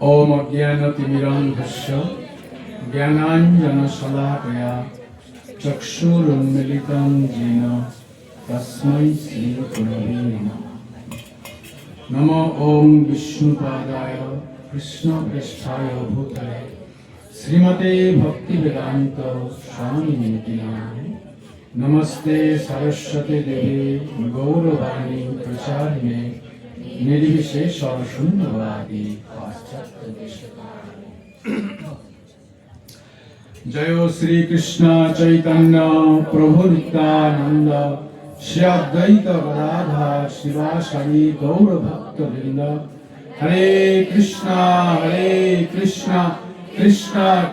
ओम अज्ञानतिमिरान्धस्य ज्ञानाञ्जनशलाकया चक्षुरुन्मीलितं येन तस्मै श्रीगुरवे नमः। नमो ओम विष्णुपादाय कृष्णप्रेष्ठाय भूतले श्रीमते भक्तिवेदान्त स्वामिनिति नामिने। नमस्ते सरस्वती देवी गौरवाणी प्रचारिणे निर्विशेष शून्यवादी पाश्चात्य देशकारिणे। जय श्री कृष्ण चैतन्य प्रभु नित्यानंद श्री अद्वैत गदाधर शिवासादि गौर भक्त वृंद। हरे कृष्णा कृष्णा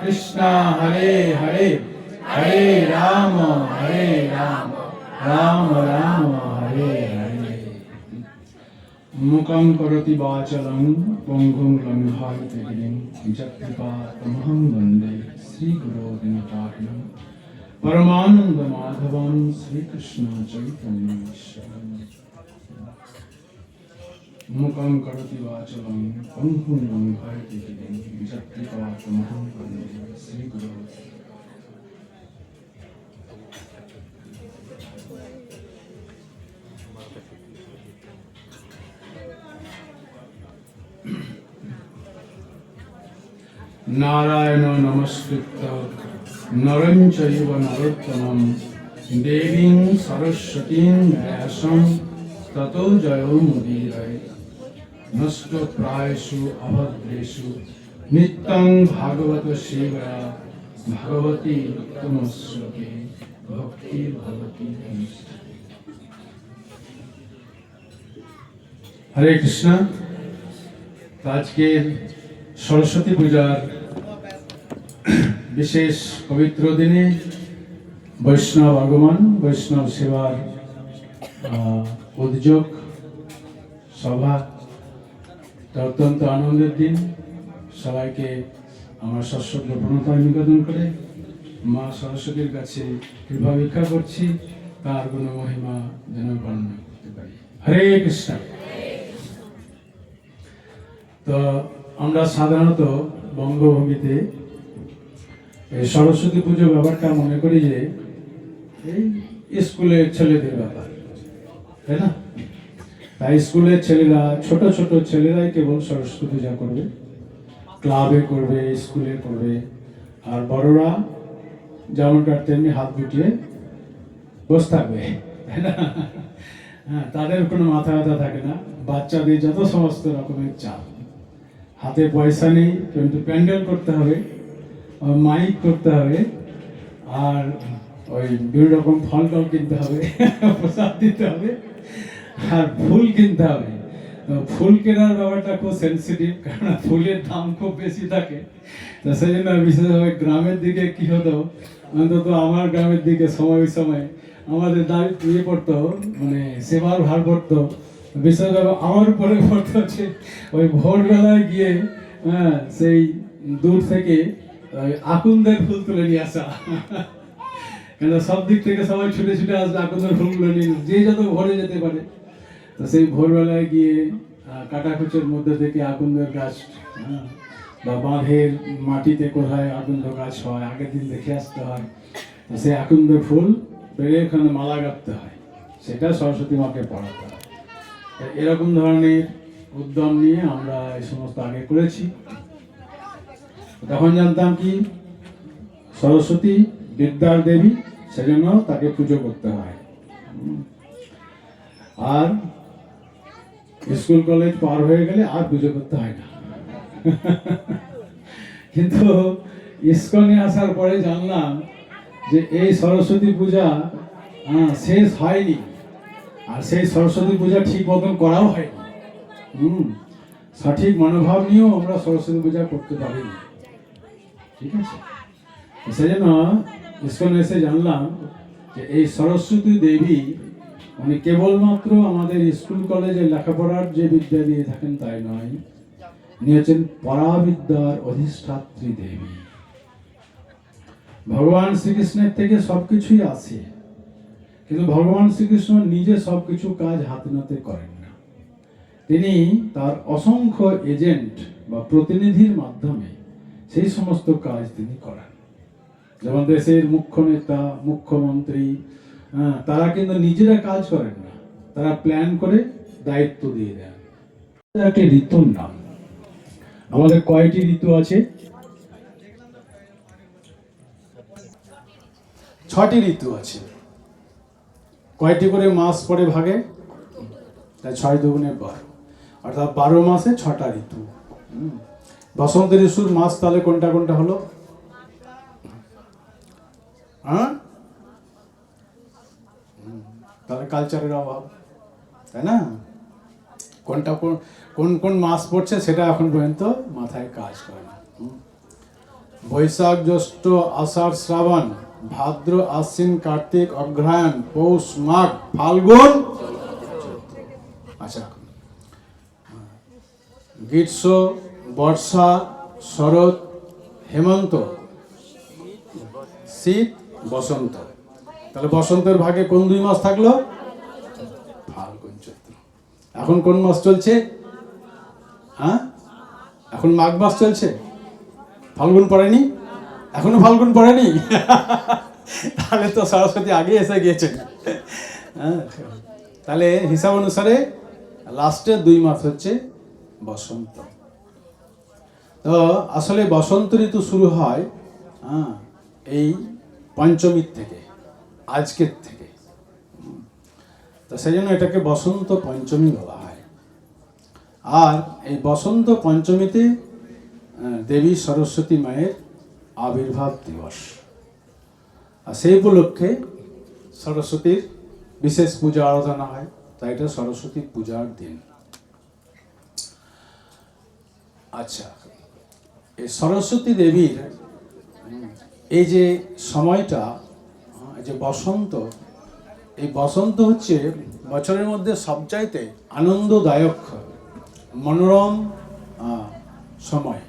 कृष्णा हरे हरे, हरे राम राम राम हरे हरे। मुखं करोति वाचालं पंगुं लंघयते गिरिं यत्कृपातमहं वन्दे श्रीगुरो दिनकारिणं परमानंद माधवं श्रीकृष्ण चैतन्येश्वरम्। मुखं करोति वाचालं पंगुं लंघयते गिरिं यत्कृपातमहं वन्दे श्रीगुरो। नारायण नमस्कृत्य नरं चैव नरोत्तमं देवीं सरस्वतीं व्यासं ततो जयो मुदीरये। नष्टप्रायेषु अभद्रेषु नित्यं भागवत सेवया भगवती उत्तमश्लोके भक्तिर्भवति नमस्ते। हरे कृष्ण। আজকের সরস্বতী পূজার বিশেষ পবিত্র দিনে বৈষ্ণব আগমন, বৈষ্ণব সেবার উদ্যোগ সভা, অত্যন্ত আনন্দের দিন। সবাইকে আমার সশ্রদ্ধ প্রণতার নিবেদন করে মা সরস্বতীর কাছে কৃপা ভিক্ষা করছি, তার গুণ মহিমা যেন বর্ণনা করতে পারি। হরে কৃষ্ণ। তো আমরা সাধারণত বঙ্গভূমিতে এই সরস্বতী পুজো ব্যাপারটা মনে করি যে এই স্কুলের ছেলেদের ব্যাপার, তাই না? তাই স্কুলের ছেলেরা, ছোট ছোট ছেলেরাই কেবল সরস্বতী পূজা করবে, ক্লাবে করবে, স্কুলে করবে। আর বড়রা যেমনকার তেমনি হাত গুটিয়ে বসে থাকবে, তাই না? হ্যাঁ, তাদের কোনো মাথা ব্যথা থাকে না। বাচ্চাদের যত সমস্ত রকমের চাপ, হাতে পয়সা নেই কিন্তু প্যান্ডেল করতে হবে, মাইক করতে হবে, আর ওই বিভিন্ন রকম ফল টল কিনতে হবে, প্রসাদ দিতে হবে, আর ফুল কিনতে হবে। তো ফুল কেনার ব্যাপারটা খুব সেন্সিটিভ, কারণ ফুলের দাম খুব বেশি থাকে। তো সেই জন্য বিশেষভাবে গ্রামের দিকে কি হতো, অন্তত আমার গ্রামের দিকে সময় সময় আমাদের দাবি পড়তো, মানে সেবার ভার পড়তো, বিশেষভাবে আমার উপরে পড়তে হচ্ছে ওই ভোরবেলায় গিয়ে সেই দূর থেকে আকুন্দের ফুল তুলে নিয়ে আসা। কেন সব দিক থেকে সবাই ছুটে ছুটে আসবে আকুন্দের ফুলগুলো নিয়ে, যে যত ভোরে যেতে পারে। তো সেই ভোরবেলায় গিয়ে কাটাকুচের মধ্যে থেকে আকুন্দের গাছ বা বাঁধের মাটিতে কোথায় আকুন্দ গাছ হয় আগের দিন দেখে আসতে হয়। তো সেই আকুন্দের ফুল পেরে ওখানে মালা গাঁথতে হয়, সেটা সরস্বতী মাকে পড়াতে হয়। এরকম ধরনের উদ্যম নিয়ে আমরা এই সমস্ত আগে করেছি। তখন জানতাম কি সরস্বতী বিদ্যার দেবী, সেজন্য তাকে পুজো করতে হয়। আর স্কুল কলেজ পার হয়ে গেলে আর পুজো করতে হয় না। কিন্তু ইস্কনে আসার পরে জানলাম যে এই সরস্বতী পূজা শেষ হয়নি, আর সেই সরস্বতী পূজা ঠিক মতন করাও হয়নি। সঠিক মনোভাব নিয়েও আমরা সরস্বতী পূজা করতে পারিনি, ঠিক আছে? সেই জন্য ইস্কনে এসে জানলাম যে এই সরস্বতী দেবী উনি কেবলমাত্র আমাদের স্কুল কলেজে লেখাপড়ার যে বিদ্যা দিয়ে থাকেন তাই নয়, উনি হচ্ছেন পরাবিদ্যার অধিষ্ঠাত্রী দেবী। ভগবান শ্রীকৃষ্ণের থেকে সবকিছুই আছে, কিন্তু ভগবান শ্রীকৃষ্ণ নিজে সবকিছু কাজ হাতে নাতে করেন না। তিনি তার অসংখ্য এজেন্ট বা প্রতিনিধির মাধ্যমে সেই সমস্ত কাজ তিনি করান। যেমন দেশের মুখ্য নেতা, মুখ্যমন্ত্রী, তারা কিন্তু নিজেরা কাজ করেন না, তারা প্ল্যান করে দায়িত্ব দিয়ে দেন। একটি ঋতুর নাম। আমাদের কয়টি ঋতু আছে? 6টি ঋতু আছে। কয়টি করে মাস পরে ভাগে? 6 দুগুণে 12, অর্থাৎ 12 মাসে 6টা ঋতু। বসন্ত ঋতুর মাস তাহলে কোনটা কোনটা হলো? তাহলে কালচারের অভাব, তাই না? কোনটা কোন কোন মাস পড়ছে সেটা এখন পর্যন্ত মাথায় কাজ করে না। বৈশাখ, জ্যৈষ্ঠ, আষাঢ়, শ্রাবণ, ভাদ্র, আশ্বিন, কার্তিক, অগ্রহায়ণ, পৌষ, মাঘ, ফাল্গুন। আচ্ছা, গ্রীষ্ম, বর্ষা, শরৎ, হেমন্ত, শীত, বসন্ত। তাহলে বসন্তের ভাগে কোন 2 মাস থাকলো? ফাল্গুন, চৈত্র। এখন কোন মাস চলছে? এখন মাঘ মাস চলছে। ফাল্গুন পড়েনি? এখনো ফাল্গুন পড়েনি? তাহলে তো সরস্বতী আগে এসে গিয়েছেন। তাহলে হিসাব অনুসারে লাস্টের 2 মাস হচ্ছে বসন্ত। তো আসলে বসন্ত ঋতু শুরু হয় এই পঞ্চমীর থেকে, আজকের থেকে। তো সেই জন্য এটাকে বসন্ত পঞ্চমী বলা হয়। আর এই বসন্ত পঞ্চমীতে দেবী সরস্বতী মায়ের আবির্ভাব দিবস, আর সেই উপলক্ষে সরস্বতীর বিশেষ পূজা আরাধনা হয়। তাই এটা সরস্বতী পূজার দিন। আচ্ছা, এই সরস্বতী দেবীর এই যে সময়টা, যে বসন্ত, এই বসন্ত হচ্ছে বছরের মধ্যে সবচাইতে আনন্দদায়ক, মনোরম সময়।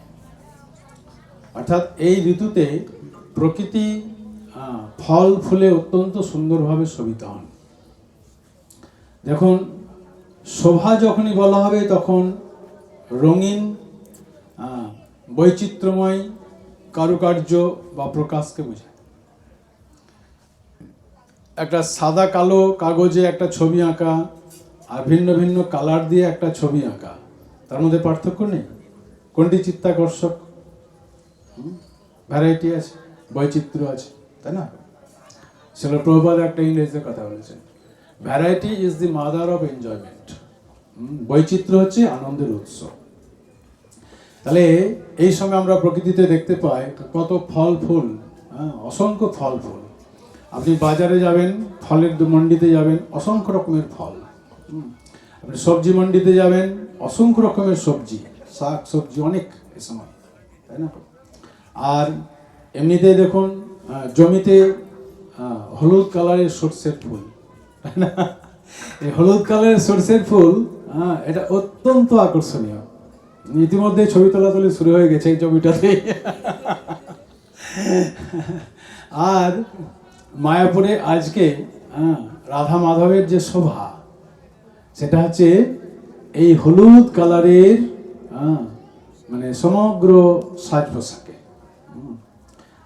অর্থাৎ এই ঋতুতে প্রকৃতি ফল ফুলে অত্যন্ত সুন্দরভাবে শোভিত হন। দেখুন, শোভা যখনই বলা হবে তখন রঙিন, বৈচিত্র্যময় কারুকার্য বা প্রকাশকে বোঝায়। একটা সাদা কালো কাগজে একটা ছবি আঁকা আর ভিন্ন ভিন্ন কালার দিয়ে একটা ছবি আঁকা, তার মধ্যে পার্থক্য নেই? কোনটি চিত্তাকর্ষক? ভ্যারাইটি আছে, বৈচিত্র্য আছে, তাই না? শিল প্রভুপাদ একটা ইংরেজিতে কথা বলেছেন, variety is the mother of enjoyment. বৈচিত্র্য হচ্ছে আনন্দের উৎস। তাহলে এই সময় আমরা প্রকৃতিতে দেখতে পাই কত ফল ফুল, অসংখ্য ফল ফুল। আপনি বাজারে যাবেন, ফলের মন্ডিতে যাবেন, অসংখ্য রকমের ফল। আপনি সবজি মন্ডিতে যাবেন, অসংখ্য রকমের সবজি, শাক সবজি অনেক এই সময়, তাই না? আর এমনিতে দেখুন জমিতে হলুদ কালারের সর্ষের ফুল, তাই না? এই হলুদ কালারের সর্ষের ফুল এটা অত্যন্ত আকর্ষণীয়। ইতিমধ্যে ছবি তোলাতুলি শুরু হয়ে গেছে এই ছবিটাতে। আর মায়াপুরে আজকে রাধা মাধবের যে শোভা, সেটা হচ্ছে এই হলুদ কালারের মানে সমগ্র সাজ পোশাকে।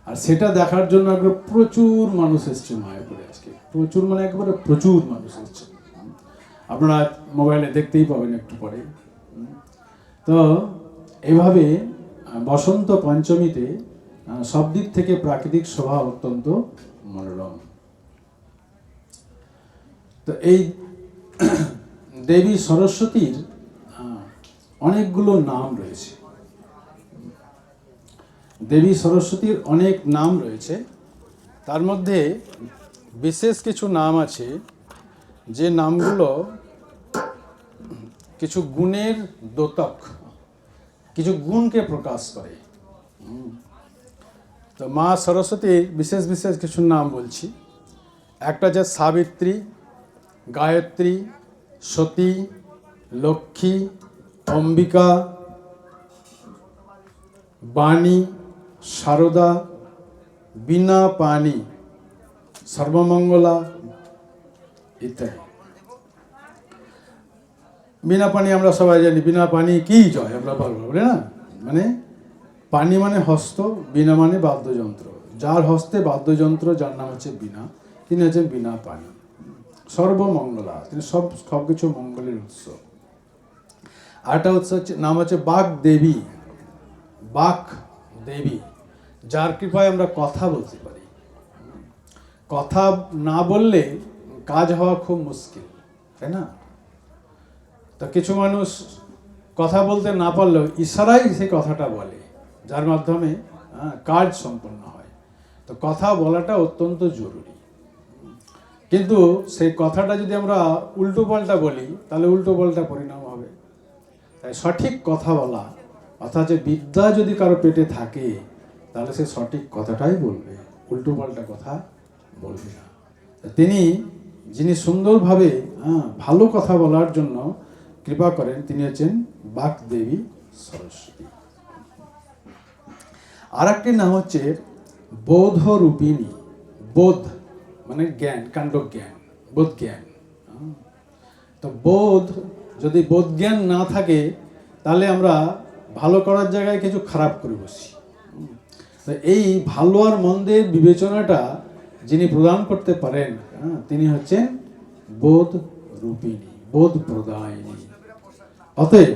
আর সেটা দেখার জন্য একবার প্রচুর মানুষ এসছে মায়াপুরে আজকে, প্রচুর মানে একবারে প্রচুর মানুষ এসছে। আপনারা মোবাইলে দেখতেই পাবেন একটু পরে। তো এভাবে বসন্ত পঞ্চমীতে সব দিক থেকে প্রাকৃতিক শোভা অত্যন্ত মনোরম। তো এই দেবী সরস্বতীর অনেকগুলো নাম রয়েছে। দেবী সরস্বতীর অনেক নাম রয়েছে, তার মধ্যে বিশেষ কিছু নাম আছে যে নামগুলো কিছু গুণের দ্যোতক, কিছু গুণকে প্রকাশ করে। তো মা সরস্বতীর বিশেষ বিশেষ কিছু নাম বলছি। একটা হচ্ছে সাবিত্রী, গায়ত্রী, সতী, লক্ষ্মী, অম্বিকা, বাণী, শারদা, বীণা পাণি, সর্বমঙ্গলা ইত্যাদি। বীণা পাণি আমরা সবাই জানি, বীণা পাণি কি জয় আমরা বলবো, বলে না? মানে পানি মানে হস্ত, বীণা মানে বাদ্যযন্ত্র। যার হস্তে বাদ্যযন্ত্র, যার নাম হচ্ছে বীণা, তিনি হচ্ছেন বীণা পাণি। সর্বমঙ্গলা, তিনি সব কিছু মঙ্গলের উৎস। আরেকটা উৎস নাম হচ্ছে বাক দেবী। বাক দেবী, যার কৃপায় আমরা কথা বলতে পারি। কথা না বললে কাজ হওয়া খুব মুশকিল, তাই না? তো কিছু মানুষ কথা বলতে না পারলেও ইশারায় সেই কথাটা বলে, যার মাধ্যমে কাজ সম্পন্ন হয়। তো কথা বলাটা অত্যন্ত জরুরি। কিন্তু সেই কথাটা যদি আমরা উল্টো পাল্টা বলি, তাহলে উল্টো পাল্টা পরিণাম হবে। তাই সঠিক কথা বলা, অর্থাৎ যে বিদ্যা যদি কারো পেটে থাকে, তাহলে সে সঠিক কথাটাই বলবে, উল্টো পাল্টা কথা বলবে না। তিনি যিনি সুন্দরভাবে ভালো কথা বলার জন্য কৃপা করেন, তিনি হচ্ছেন বাগদেবী সরস্বতী। আর একটি নাম হচ্ছে বোধরূপিণী। বোধ মানে জ্ঞান, কাণ্ড জ্ঞান, বোধ জ্ঞান। তো বোধ, যদি বোধ জ্ঞান না থাকে, তাহলে আমরা ভালো করার জায়গায় কিছু খারাপ করে বসি। তো এই ভালো আর মন্দের বিবেচনাটা যিনি প্রদান করতে পারেন, তিনি হচ্ছেন বোধ রূপিণী, বোধ প্রদায়িনী। অতএব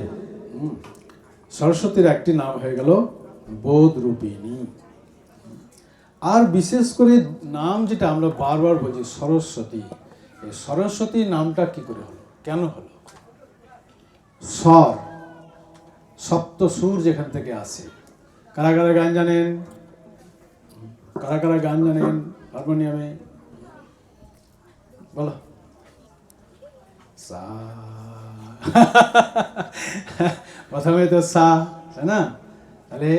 সরস্বতীর একটি নাম হয়ে গেল বোধ রূপিণী। আর বিশেষ করে নাম যেটা আমরা বারবার বলছি সরস্বতী, এই সরস্বতী নামটা কি করে হলো, কেন হলো? স্বর, সপ্ত সুর যেখান থেকে আসে। কারা কারা গান জানেন? কারা কারা গান জানেন হারমোনিয়ামে? বলো। সা, প্রথমে তো সা, তাই না? তাহলে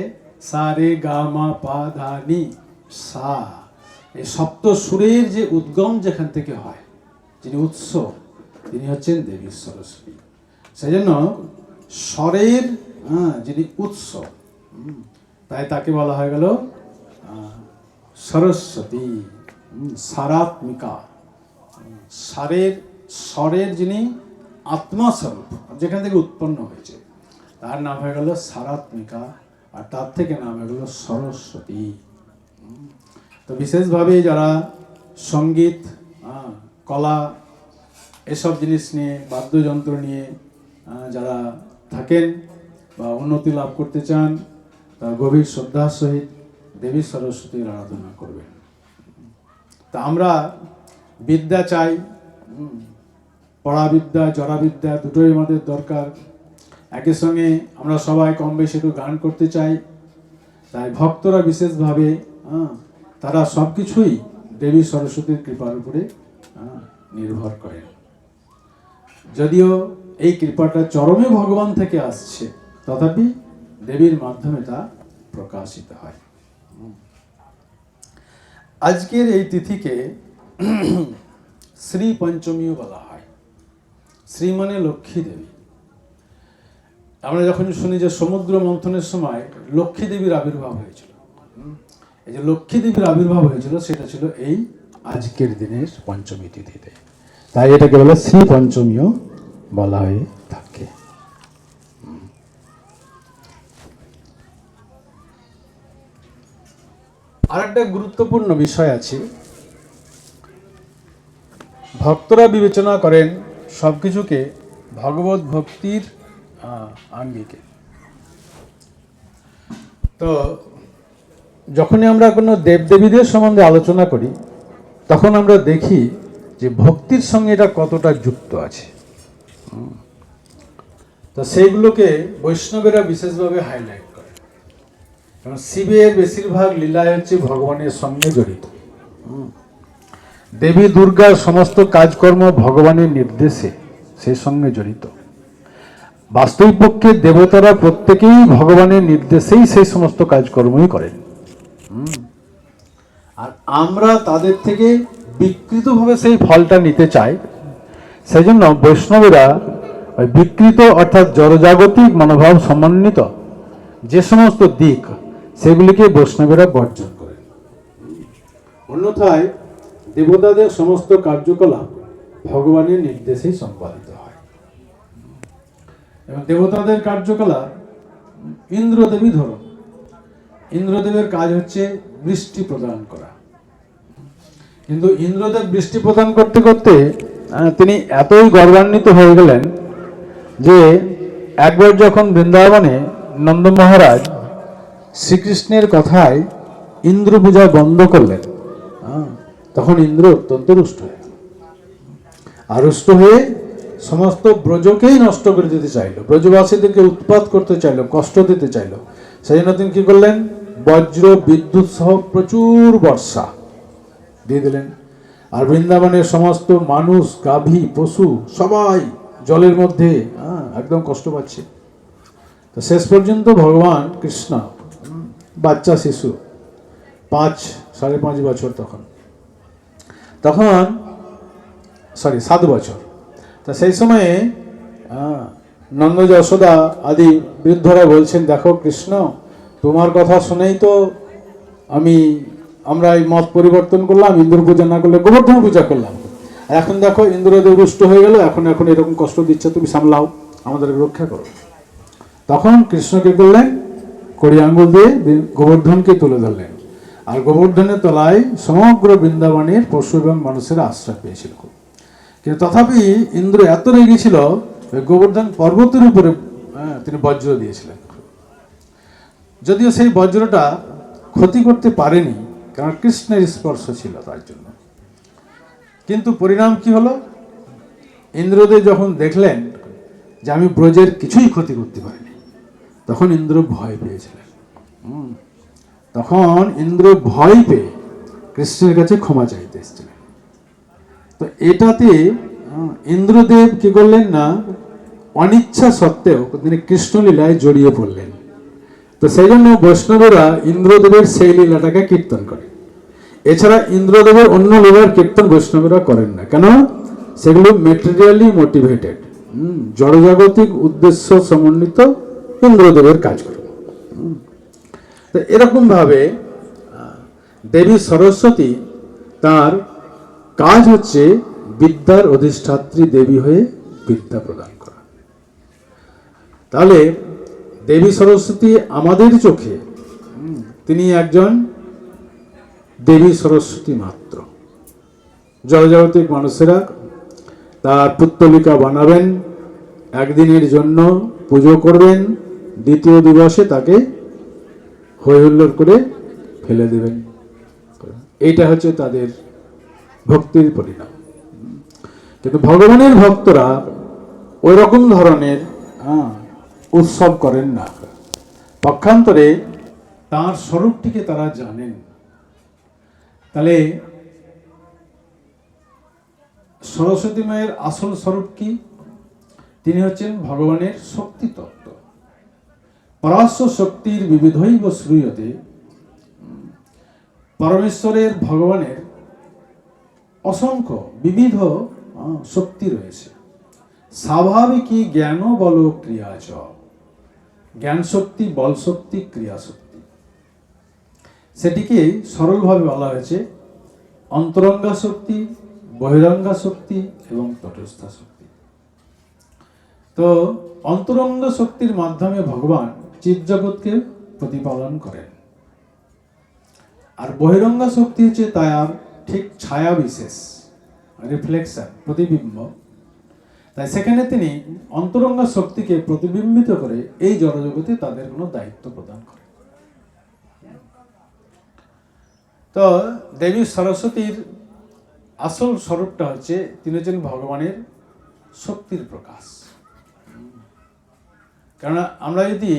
সা রে গা মা পা ধা নি সা। এই সপ্ত সুরের যে উদ্গম যেখান থেকে হয়, যিনি উৎস, তিনি হচ্ছেন দেবী সরস্বতী। সেই জন্য স্বরের যিনি উৎস, তাই তাকে বলা হয়ে গেল সরস্বতী, সারাত্মিকা। স্বরের যিনি আত্মাস্বরূপ, যেখান থেকে উৎপন্ন হয়েছে, তার নাম হয়ে গেল সারাত্মিকা, আর তার থেকে নাম হয়ে গেল সরস্বতী। তো বিশেষভাবে যারা সঙ্গীত, কলা, এসব জিনিস নিয়ে, বাদ্যযন্ত্র নিয়ে যারা থাকেন বা উন্নতি লাভ করতে চান, তারা গভীর শ্রদ্ধার সহিত দেবী সরস্বতীর আরাধনা করবেন। তা আমরা বিদ্যা চাই, পড়াবিদ্যা, জড়াবিদ্যা দুটোই আমাদের দরকার। একই সঙ্গে আমরা সবাই কম বেশি একটু গান করতে চাই। তাই ভক্তরা বিশেষভাবে তারা সব কিছুই দেবী সরস্বতীর কৃপার উপরে নির্ভর করেন। যদিও এই কৃপাটা চরমে ভগবান থেকে আসছে, তথাপি দেবীর মাধ্যমে তা প্রকাশিত হয়। আজকের এই তিথিকে শ্রী পঞ্চমীও বলা হয়। শ্রী মানে লক্ষ্মী দেবী। আমরা যখন শুনি যে সমুদ্র মন্থনের সময় লক্ষ্মী দেবীর আবির্ভাব হয়েছিল, এই যে লক্ষ্মী দেবীর আবির্ভাব হয়েছিল, সেটা ছিল এই আজকের দিনের পঞ্চমী তিথিতে। তাই এটাকে বলে শ্রী পঞ্চমীও বলা হয়ে থাকে। আর একটা গুরুত্বপূর্ণ বিষয় আছে। ভক্তরা বিবেচনা করেন সবকিছুকে ভগবত ভক্তির আঙ্গিকে। তো যখনই আমরা কোনো দেবদেবীদের সম্বন্ধে আলোচনা করি, তখন আমরা দেখি যে ভক্তির সঙ্গে এটা কতটা যুক্ত আছে। তো সেইগুলোকে বৈষ্ণবেরা বিশেষভাবে হাইলাইট করে। কারণ শিবের বেশিরভাগ লীলা হচ্ছে ভগবানের সঙ্গে জড়িত। দেবী দুর্গার সমস্ত কাজকর্ম ভগবানের নির্দেশে সেই সঙ্গে জড়িত। বাস্তবিক পক্ষে দেবতারা প্রত্যেকেই ভগবানের নির্দেশেই সেই সমস্ত কাজকর্মই করেন। আর আমরা তাদের থেকে বিকৃতভাবে সেই ফলটা নিতে চাই। সেই জন্য বৈষ্ণবেরা ওই বিকৃত অর্থাৎ জড়জাগতিক মনোভাব সমন্বিত যে সমস্ত দিক, সেগুলিকে বৈষ্ণবেরা বর্জন করেন। অন্যথায় দেবতাদের সমস্ত কার্যকলাপ ভগবানের নির্দেশেই সম্পাদিত হয়। এবং দেবতাদের কার্যকলাপ ইন্দ্রদেবী ধরুন, ইন্দ্রদেবের কাজ হচ্ছে বৃষ্টি প্রদান করা। কিন্তু ইন্দ্রদেব বৃষ্টি প্রদান করতে করতে তিনি এতই গর্বান্বিত হয়ে গেলেন যে একবার যখন বৃন্দাবনে নন্দ মহারাজ শ্রীকৃষ্ণের কথায় ইন্দ্র পূজা বন্ধ করলেন, তখন ইন্দ্র অত্যন্ত রুষ্ট হয়ে গেল। আর রুষ্ট হয়ে সমস্ত ব্রজকেই নষ্ট করে দিতে চাইল, ব্রজবাসীদেরকে উৎপাত করতে চাইল, কষ্ট দিতে চাইল। সেই জন্য তিনি কি করলেন, বজ্র বিদ্যুৎ সহ প্রচুর বর্ষা দিয়ে দিলেন। আর বৃন্দাবনের সমস্ত মানুষ, গাভী, পশু সবাই জলের মধ্যে একদম কষ্ট পাচ্ছে। তো শেষ পর্যন্ত ভগবান কৃষ্ণ, বাচ্চা শিশু, 5-5.5 বছর, তখন 7 বছর। তা সেই সময়ে নন্দ যশোদা আদি বৃদ্ধরা বলছেন, দেখো কৃষ্ণ, তোমার কথা শুনেই তো আমরা এই মত পরিবর্তন করলাম, ইন্দ্র পূজা না করলে গোবর্ধন পূজা করলাম। এখন দেখো ইন্দ্রদেব রুষ্ট হয়ে গেল, এখন এরকম কষ্ট দিচ্ছে, তুমি সামলাও, আমাদেরকে রক্ষা করো। তখন কৃষ্ণকে করলেন, কড়ি আঙ্গুল দিয়ে গোবর্ধনকে তুলে ধরলেন। আর গোবর্ধনের তলায় সমগ্র বৃন্দাবনের পশু এবং মানুষের আশ্রয় পেয়েছিল। কিন্তু তথাপি ইন্দ্র এত রেগে ছিল, গোবর্ধন পর্বতের উপরে তিনি বজ্র দিয়েছিলেন। যদিও সেই বজ্রটা ক্ষতি করতে পারেনি, কারণ কৃষ্ণের স্পর্শ ছিল তার জন্য। কিন্তু পরিণাম কি হলো, ইন্দ্রদেব যখন দেখলেন যে আমি ব্রজের কিছুই ক্ষতি করতে পারিনি, তখন ইন্দ্র ভয় পেয়েছিলেন। তখন ইন্দ্র ভয় পেয়ে কৃষ্ণের কাছে ক্ষমা চাইতে এসেছিলেন। তো এটাতে ইন্দ্রদেব কি করলেন না, অনিচ্ছা সত্ত্বেও তিনি কৃষ্ণলীলায় জড়িয়ে পড়লেন। তো সেই জন্য বৈষ্ণবরা ইন্দ্রদেবের সেই লীলাটাকে কীর্তন করে। এছাড়া ইন্দ্রদেবের অন্য লীলার কীর্তন বৈষ্ণবরা করেন না, কেন? সেগুলো মেটেরিয়ালি মোটিভেটেড, জড়জাগতিক উদ্দেশ্য সমন্বিত ইন্দ্রদেবের কাজ করে। তো এরকম ভাবে দেবী সরস্বতী, তার কাজ হচ্ছে বিদ্যার অধিষ্ঠাত্রী দেবী হয়ে বিদ্যা প্রদান করা। তাহলে দেবী সরস্বতী আমাদের চোখে তিনি একজন দেবী সরস্বতী মাত্র। জড়জাগতিক মানুষেরা তার পুত্তলিকা বানাবেন, একদিনের জন্য পুজো করবেন, দ্বিতীয় দিবসে তাকে হৈ হুল্লোড় করে ফেলে দেবেন। এইটা হচ্ছে তাদের ভক্তির পরিণাম। কিন্তু ভগবানের ভক্তরা ওই রকম ধরনের উৎসব করেন না। পক্ষান্তরে তার স্বরূপটিকে তারা জানেন। তাহলে সরস্বতী মায়ের আসল স্বরূপ কি? তিনি হচ্ছেন ভগবানের শক্তি তত্ত্ব। পরাস্য শক্তির বিবিধৈব শ্রূয়তে, পরমেশ্বরের ভগবানের অসংখ্য বিবিধ শক্তি রয়েছে। স্বাভাবিকই জ্ঞান বল ক্রিয়াচ, জ্ঞান শক্তি, বল শক্তি, ক্রিয়া শক্তি। সেটিকে সরলভাবে বলা হয়েছে অন্তরঙ্গা শক্তি, বহিরঙ্গা শক্তি এবং তটস্থা শক্তি। তো অন্তরঙ্গ শক্তির মাধ্যমে ভগবান জীবজগৎকে প্রতিপালন করেন, আর বহিরঙ্গা শক্তি হচ্ছে তার ঠিক ছায়া বিশেষ, রিফ্লেকশন, প্রতিবিম্ব। তাই সেখানে তিনি অন্তরঙ্গা শক্তিকে প্রতিবিম্বিত করে এই জড়জগতে তাদের কোনো দায়িত্ব প্রদান করেন। তো দেবী সরস্বতীর আসল স্বরূপটা হচ্ছে তিনি হচ্ছেন ভগবানের শক্তির প্রকাশ। কারণ আমরা যদি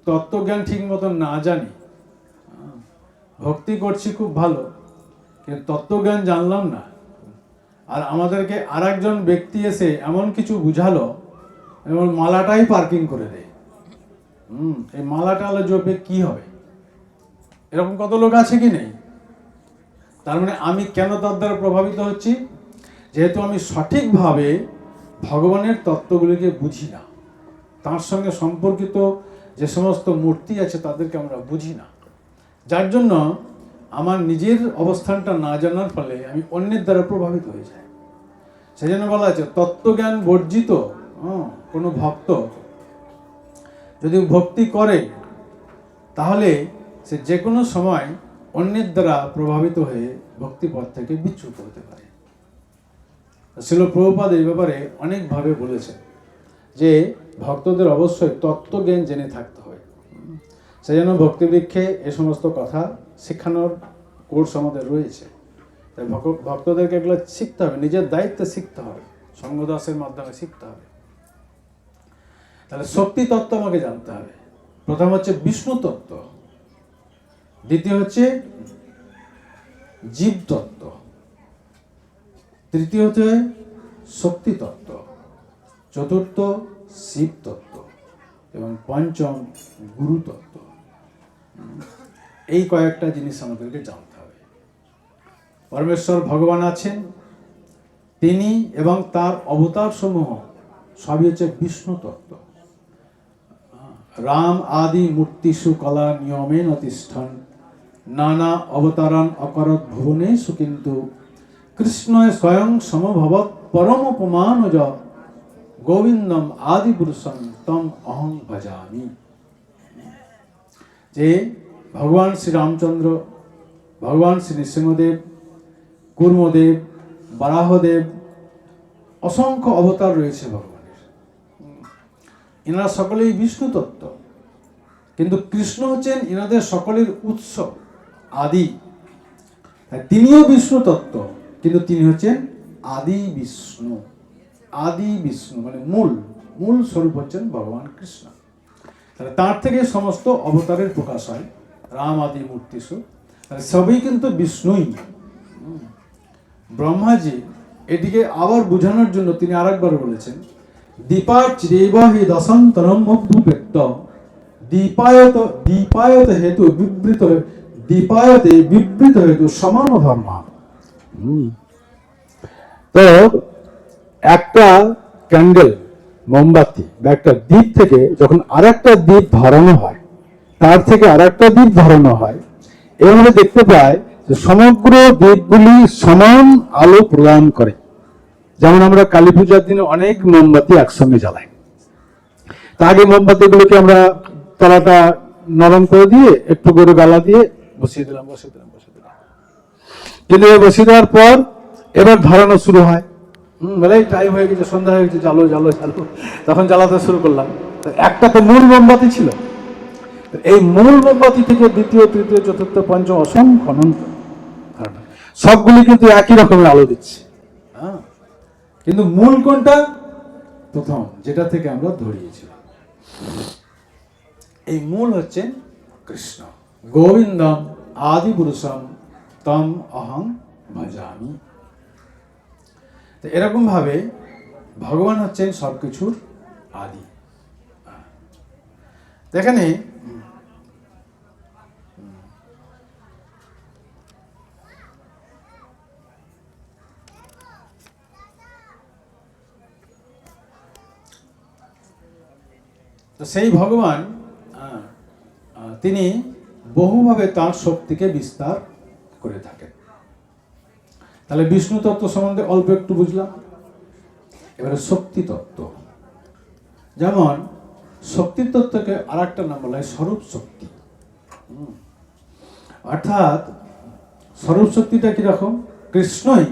তত্ত্বজ্ঞান ঠিক মতো না জানি, ভক্তি করছি খুব ভালো, কিন্তু তত্ত্বজ্ঞান জানলাম না, আর আমাদেরকে আর একজন ব্যক্তি এসে এমন কিছু বুঝালো এবং মালাটাই পার্কিং করে দেয়, এই মালাটা আলো জপে কি হবে? এরকম কত লোক আছে কি নেই? তার মানে আমি কেন তার দ্বারা প্রভাবিত হচ্ছি? যেহেতু আমি সঠিকভাবে ভগবানের তত্ত্বগুলিকে বুঝি না, তার সঙ্গে সম্পর্কিত যে সমস্ত মূর্তি আছে তাদেরকে আমরা বুঝি না, যার জন্য আমার নিজের অবস্থানটা না জানার ফলে আমি অন্যের দ্বারা প্রভাবিত হয়ে যাই। সেই জন্য বলা আছে তত্ত্বজ্ঞান বর্জিত কোনো ভক্ত যদি ভক্তি করে তাহলে সে যে কোনো সময় অন্যের দ্বারা প্রভাবিত হয়ে ভক্তিপথ থেকে বিচ্যুত হতে পারে। শ্রীল প্রভুপাদ এই ব্যাপারে অনেকভাবে বলেছেন যে ভক্তদের অবশ্যই তত্ত্বজ্ঞান জেনে থাকতে হবে। সেই জন্য ভক্তিবৃক্ষে এ সমস্ত কথা শেখানোর কোর্স আমাদের রয়েছে। তাই ভক্তদেরকে এগুলো শিখতে হবে, নিজের দায়িত্বে শিখতে হবে, সঙ্গদাসের মাধ্যমে শিখতে হবে। তাহলে শক্তি তত্ত্ব আমাকে জানতে হবে। প্রথম হচ্ছে বিষ্ণু তত্ত্ব, দ্বিতীয় হচ্ছে জীব তত্ত্ব, তৃতীয় হচ্ছে শক্তি তত্ত্ব, চতুর্থ শিব তত্ত্ব এবং পঞ্চম গুরু তত্ত্ব। এই কয়েকটা জিনিস আমাদেরকে জানতে হবে। পরমেশ্বর ভগবান আছেন, তিনি এবং তার অবতার সমূহ সবই হচ্ছে বিষ্ণু তত্ত্ব। রাম আদি মূর্তিষু কলা নিয়মেন অতিষ্ঠন নানা অবতারণ অকরত ভুবনেষু কিন্তু কৃষ্ণ স্বয়ং সমভবৎ পরমপমানজ গোবিন্দম আদি পুরুষম তম অহং ভজামি। যে ভগবান শ্রী রামচন্দ্র, ভগবান শ্রী নৃসিংহদেব, কুর্মদেব, বারাহদেব, অসংখ্য অবতার রয়েছে ভগবানের। এনারা সকলেই বিষ্ণু তত্ত্ব, কিন্তু কৃষ্ণ হচ্ছেন এনাদের সকলের উৎস, আদি। তিনিও বিষ্ণু তত্ত্ব, কিন্তু তিনি হচ্ছেন আদি বিষ্ণু। আদি বিষ্ণু মানে মূল স্বরূপ হচ্ছেন ভগবান কৃষ্ণ। তাহলে তার থেকে সমস্ত অবতারের প্রকাশ হয়। রাম আদি মূর্তিষু, তাহলে সবই কিন্তু বিষ্ণুই। ব্রহ্মাজি এটিকে আবার বোঝানোর জন্য তিনি আরেকবার বলেছেন, দীপাচিরেব হি দশান্তরম অভ্যুপেত্য দীপায়ত হেতু বিবৃত হেতু সমান ধর্ম। তো একটা ক্যান্ডেল, মোমবাতি বা একটা দ্বীপ থেকে যখন আরেকটা দ্বীপ ধরানো হয়, তার থেকে আরেকটা দ্বীপ ধরানো হয়, এভাবে দেখতে পাই যে সমগ্র দ্বীপগুলি সমান আলো প্রদান করে। যেমন আমরা কালী পূজার দিনে অনেক মোমবাতি একসঙ্গে জ্বালাই। তা আগে মোমবাতিগুলোকে আমরা তলাটা নরম করে দিয়ে একটু করে গালা দিয়ে বসিয়ে দিলাম। কিন্তু বসিয়ে দেওয়ার পর এবার ধরানো শুরু হয়। বলে টাইম হয়ে গেছে, সন্ধ্যা হয়ে গেছে, জ্বালো। তখন জ্বালাতে শুরু করলাম। একটা তো মূল মোমবাতি ছিল, এই মূল মোমবাতি থেকে দ্বিতীয়, তৃতীয়, চতুর্থ, পঞ্চম অসংখ্য অনন্ত সবগুলি কিন্তু একই রকমের আলো দিচ্ছে। কিন্তু মূল কোনটা? প্রথম যেটা থেকে আমরা ধরিয়েছিলাম, এই মূল হচ্ছেন কৃষ্ণ। গোবিন্দম আদি পুরুষম তম অহং ভজামি। তো এরকম ভাবে ভগবান হচ্ছেন সবকিছুর আদি। এখানে তো সেই ভগবান তিনি বহুভাবে তার শক্তিকে বিস্তার করে থাকেন। তাহলে বিষ্ণু তত্ত্ব সম্বন্ধে অল্প একটু বুঝলাম। এবারে শক্তি তত্ত্ব। যেমন শক্তি তত্ত্বকে আর একটা নাম বলা হয় স্বরূপ শক্তি। অর্থাৎ স্বরূপ শক্তিটা কিরকম? কৃষ্ণই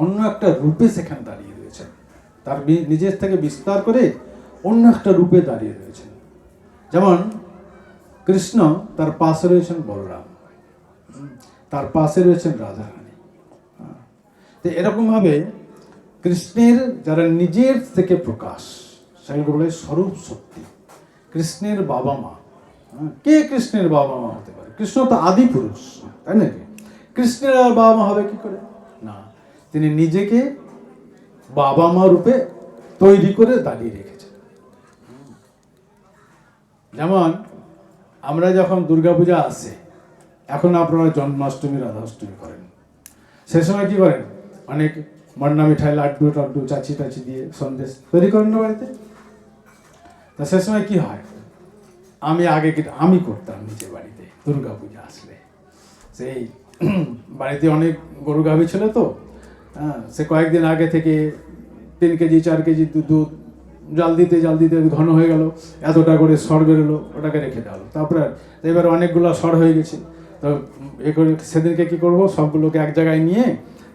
অন্য একটা রূপে সেখানে দাঁড়িয়ে রয়েছেন, তার নিজের থেকে বিস্তার করে অন্য একটা রূপে দাঁড়িয়ে রয়েছেন। যেমন কৃষ্ণ, তার পাশে রয়েছেন বলরাম, তার পাশে রয়েছেন রাধারানী। তো এরকম ভাবে কৃষ্ণের যারা নিজের থেকে প্রকাশ, সেগুলো বলে স্বরূপ শক্তি। কৃষ্ণের বাবা মা, কে কৃষ্ণের বাবা মা হতে পারে? কৃষ্ণ তো আদি পুরুষ, তাই নাকি? কৃষ্ণের আর বাবা মা হবে কি করে? না, তিনি নিজেকে বাবা মা রূপে তৈরি করে দাঁড়িয়ে রেখেছেন। যেমন আমরা যখন দুর্গাপূজা আসে, এখন আপনারা জন্মাষ্টমী, রাধাষ্টমী করেন, সে সময় কি করেন? অনেক মন্না মিঠাই, লাড্ডু টাড্ডু, চাচি টাচি দিয়ে সন্দেশ তৈরি করেন না বাড়িতে? তা সে সময় কি হয়? আমি করতাম নিজে বাড়িতে দুর্গাপূজা আসলে। সেই বাড়িতে অনেক গরু গাভী ছিল তো, সে কয়েকদিন আগে থেকে 3 কেজি 4 কেজি দুধ জাল দিতে ঘন হয়ে গেল, এতটা করে সর বেরোলো, ওটাকে রেখে দেওয়া হলো। তারপরে এবার অনেকগুলো সর হয়ে গেছে, তো এ করে সেদিনকে কী করবো, সবগুলোকে এক জায়গায় নিয়ে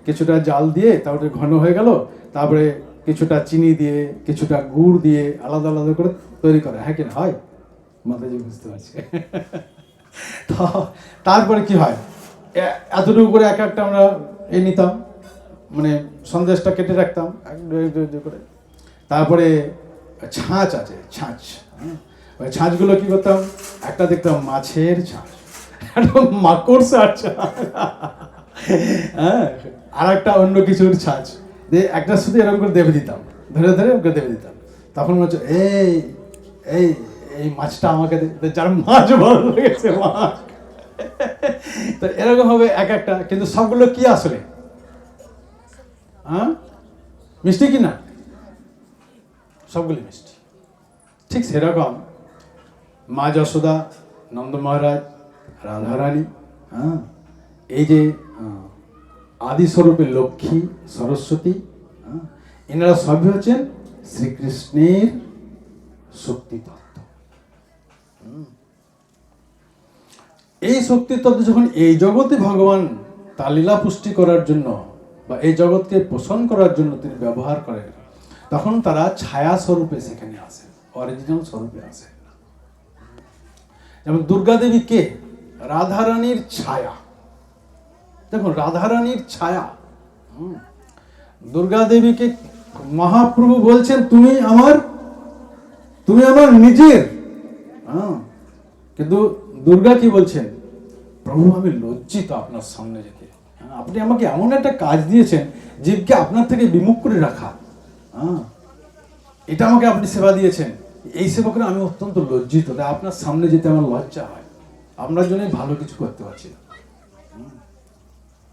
কিছুটা জাল দিয়ে তারপরে ঘন হয়ে গেল, তারপরে কিছুটা চিনি দিয়ে কিছুটা গুড় দিয়ে আলাদা আলাদা করে তৈরি করে, হ্যাঁ কিনা হয়? মাতাজি বুঝতে পারছি। তো তারপরে কি হয়, এতটুকু করে এক একটা আমরা নিতাম, মানে সন্দেশটা কেটে রাখতাম করে। তারপরে ছাঁচ আছে, ছাঁচ, ওই ছাঁচগুলো কি করতাম, একটা দেখতাম মাছের ছাঁচ, একটা মাকড়সার ছাঁচ, হ্যাঁ, আর একটা অন্য কিছুর ছাঁচ দিয়ে একটা শুধু এরকম করে দেবে দিতাম, ধরে ওকে দেবে দিতাম। তখন বলছো এই এই এই মাছটা আমাকে দে, যার মাছ ভালো লেগেছে মাছ। তো এরকম হবে এক একটা, কিন্তু সবগুলো কি আসলে হ্যাঁ মিষ্টি কি না? সবগুলি মিষ্টি। ঠিক সেরকম মা যশোদা, নন্দ মহারাজ, রাধারানী, হ্যাঁ, এই যে আদি স্বরূপে লক্ষ্মী, সরস্বতী, এনারা সবই হচ্ছেন শ্রীকৃষ্ণের শক্তি তত্ত্ব। এই শক্তি তত্ত্ব যখন এই জগতে ভগবান তার লীলা পুষ্টি করার জন্য বা এই জগৎকে পোষণ করার জন্য তিনি ব্যবহার করেন, তখন তারা ছায়া স্বরূপে সেখানে আসেন, অরিজিনাল স্বরূপে আসেন। যেমন দুর্গা দেবী কে? রাধারানীর ছায়া। দেখুন, রাধারানীর ছায়া। দুর্গা দেবীকে মহাপ্রভু বলছেন তুমি আমার নিজের। কিন্তু দুর্গা কি বলছেন, প্রভু আমি লজ্জিত আপনার সামনে যেতে, আপনি আমাকে এমন একটা কাজ দিয়েছেন জীবকে আপনার থেকে বিমুখ করে রাখা, এটা আমাকে আপনি সেবা দিয়েছেন, এই সেবা করে আমি অত্যন্ত লজ্জিত, তাই আপনার সামনে যেতে আমার লজ্জা হয়, আপনার জন্য ভালো কিছু করতে পারছি না।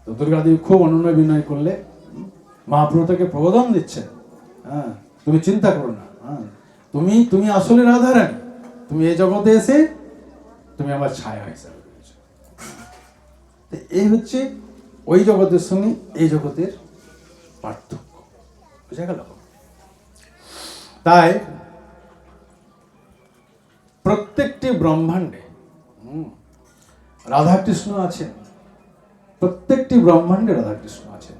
তো দুর্গা দেবী খুব অনুনয় বিনয় করলে মহাপ্রভু তাকে প্রবোধন দিচ্ছেন, হ্যাঁ তুমি চিন্তা করো না, তুমি আসলে রাধারানী, তুমি এই জগতে এসে তুমি আমার ছায়া হিসাবে রয়েছে। এই হচ্ছে ওই জগতের সঙ্গে এই জগতের পার্থক্য, বুঝা গেল? তাই প্রত্যেকটি ব্রহ্মাণ্ডে রাধাকৃষ্ণ আছেন, প্রত্যেকটি ব্রহ্মাণ্ডে রাধাকৃষ্ণ আছেন,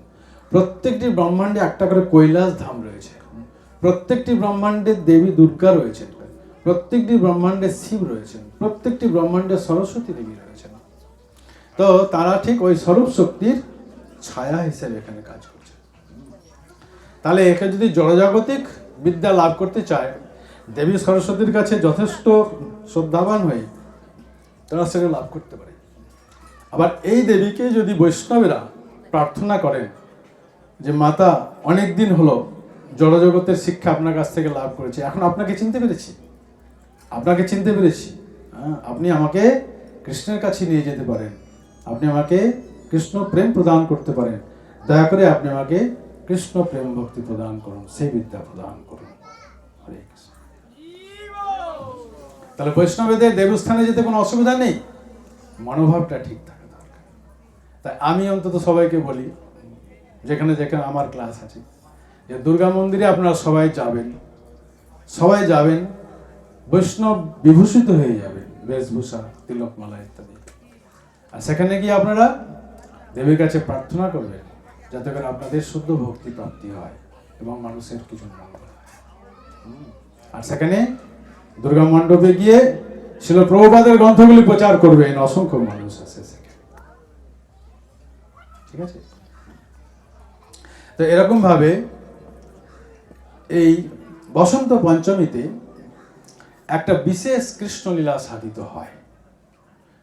প্রত্যেকটি ব্রহ্মাণ্ডে একটা করে কৈলাস ধাম রয়েছে, প্রত্যেকটি ব্রহ্মাণ্ডে দেবী দুর্গা রয়েছেন, প্রত্যেকটি ব্রহ্মাণ্ডে শিব রয়েছেন, প্রত্যেকটি ব্রহ্মাণ্ডে সরস্বতী দেবী রয়েছেন। তো তারা ঠিক ওই স্বরূপ শক্তির ছায়া হিসেবে এখানে কাজ করছে। তাহলে একে যদি জড়জাগতিক বিদ্যা লাভ করতে চায়, দেবী সরস্বতীর কাছে যথেষ্ট শ্রদ্ধাবান হয়ে তারা সেটা লাভ করতে পারে। আবার এই দেবীকে যদি বৈষ্ণবেরা প্রার্থনা করেন যে মাতা অনেক দিন হলো জড়জগতের শিক্ষা আপনার কাছ থেকে লাভ করেছে, এখন আপনাকে চিনতে পেরেছি, আপনি আমাকে কৃষ্ণের কাছে নিয়ে যেতে পারেন, আপনি আমাকে কৃষ্ণ প্রেম প্রদান করতে পারেন, দয়া করে আপনি আমাকে কৃষ্ণ প্রেম ভক্তি প্রদান করুন, সেই বিদ্যা প্রদান করুন। হরে কৃষ্ণ। তাহলে বৈষ্ণবদের দেবস্থানে যেতে কোনো অসুবিধা নেই, মনোভাবটা ঠিক থাকা দরকার। তাই আমি অন্তত সবাইকে বলি, যেখানে যেখানে আমার ক্লাস আছে, যে দুর্গা মন্দিরে আপনারা সবাই যাবেন, বৈষ্ণব বিভূষিত হয়ে যাবেন, বেশভূষা, তিলকমালা ইত্যাদি। আর সেখানে গিয়ে আপনারা দেবীর কাছে প্রার্থনা করবেন যাতে করে আপনাদের শুদ্ধ ভক্তি প্রাপ্তি হয় এবং মানুষের কিছু মঙ্গল হয়। আর সেখানে দুর্গা মণ্ডপে গিয়ে শিল প্রভুপাদের গ্রন্থগুলি প্রচার করবেন, অসংখ্য মানুষ আছে সেখানে। ঠিক আছে? তো এরকম ভাবে এই বসন্ত পঞ্চমীতে একটা বিশেষ কৃষ্ণলীলা সাধিত হয়,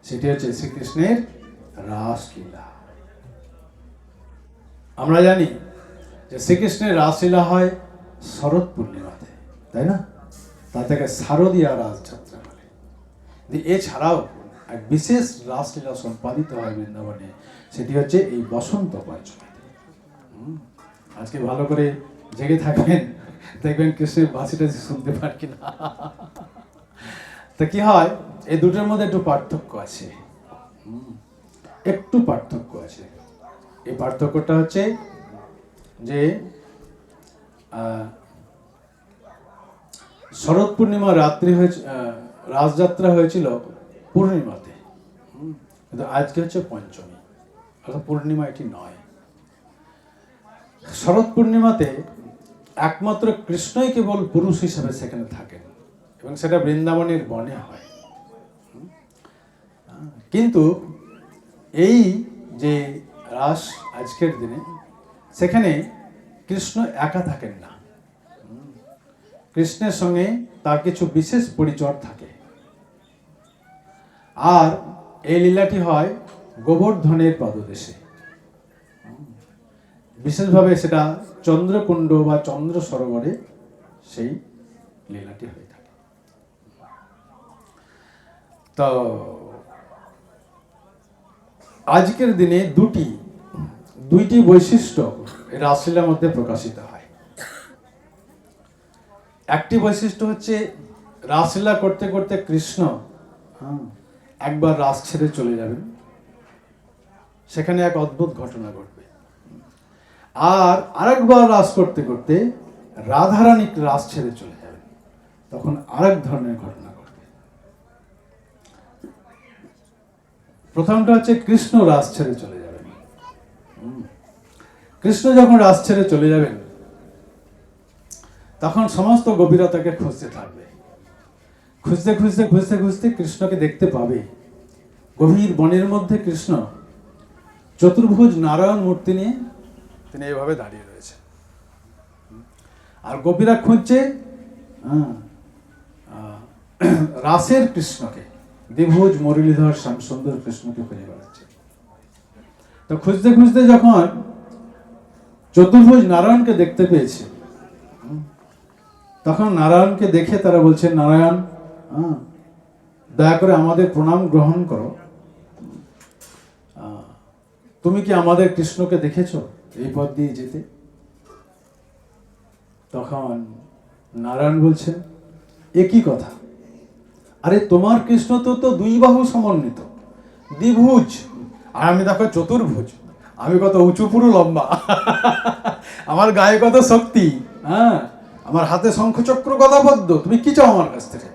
সেটি হচ্ছে শ্রীকৃষ্ণের রাসলীলা। আমরা জানি যে শ্রীকৃষ্ণের রাসলীলা হয় শরৎ পূর্ণিমাতে, তাই না? তা থেকে শারদীয়া রাসযাত্রা বলে। এছাড়াও এক বিশেষ রাসলীলা সম্পাদিত হয় বৃন্দাবনে, সেটি হচ্ছে এই বসন্ত পঞ্চমীতে। আজকে ভালো করে জেগে থাকবেন, দেখবেন কৃষ্ণের বাঁশিটা শুনতে পার কিনা। তা কি হয়, এই দুটোর মধ্যে একটু পার্থক্য আছে, এই পার্থক্যটা হচ্ছে যে শরৎ পূর্ণিমা রাত্রি হয়েছে, রাসযাত্রা হয়েছিল পূর্ণিমাতে, কিন্তু আজকে হচ্ছে পঞ্চমী, অর্থাৎ পূর্ণিমা এটি নয়। শরৎ পূর্ণিমাতে একমাত্র কৃষ্ণই কেবল পুরুষ হিসেবে সেখানে থাকেন, এবং সেটা বৃন্দাবনের বনে হয়। কিন্তু এই যে রাস আজকের দিনে, সেখানে কৃষ্ণ একা থাকেন না, কৃষ্ণের সঙ্গে তার কিছু বিশেষ পরিচর থাকে। আর এই লীলাটি হয় গোবর্ধনের পদদেশে, বিশেষভাবে সেটা চন্দ্রকুণ্ড বা চন্দ্র সরোবরে সেই লীলাটি হয়ে থাকে। তো আজকের দিনে দুইটি বৈশিষ্ট্য এই রাসলীলার মধ্যে প্রকাশিত হয়। একটি বৈশিষ্ট্য হচ্ছে রাসলীলা করতে করতে কৃষ্ণ একবার রাস ছেড়ে চলে যাবেন, সেখানে এক অদ্ভুত ঘটনা ঘটবে। আর আরেকবার রাস করতে করতে রাধারানী রাস ছেড়ে চলে যাবেন, তখন আরেক ধরনের ঘটনা ঘটবে। প্রথমটা হচ্ছে কৃষ্ণ রাস ছেড়ে চলে যাবেন। কৃষ্ণ যখন রাস ছেড়ে চলে যাবেন, তখন সমস্ত গোপীরা তাকে খুঁজতে থাকবে। খুঁজতে খুঁজতে খুঁজতে খুঁজতে কৃষ্ণকে দেখতে পাবে। গভীর বনের মধ্যে কৃষ্ণ চতুর্ভুজ নারায়ণ মূর্তি নিয়ে তিনি এইভাবে দাঁড়িয়ে রয়েছে। আর গোপীরা খুঁজছে রাসের কৃষ্ণকে, দ্বিভুজ মুরলীধর শ্যামসুন্দর কৃষ্ণকে খুঁজে বেড়াচ্ছে। তো খুঁজতে খুঁজতে যখন চতুর্ভুজ নারায়ণকে দেখতে পেয়েছে, তখন নারায়ণকে দেখে তারা বলছে, নারায়ণ দয়া করে আমাদের প্রণাম গ্রহণ করো, তুমি কি আমাদের কৃষ্ণকে দেখেছো এই পথ দিয়ে যেতে? তখন নারায়ণ বলছেন, এ কি কথা? আরে তোমার কৃষ্ণ তো দুই বাহু সমন্বিত, দ্বিভুজ, আর আমি দেখো চতুর্ভুজ। আমি কত উঁচু পুরু লম্বা, আমার গায়ে কত শক্তি, আমার হাতে শঙ্খচক্র গদাবদ্ধ, তুমি কি চাও আমার কাছ থেকে?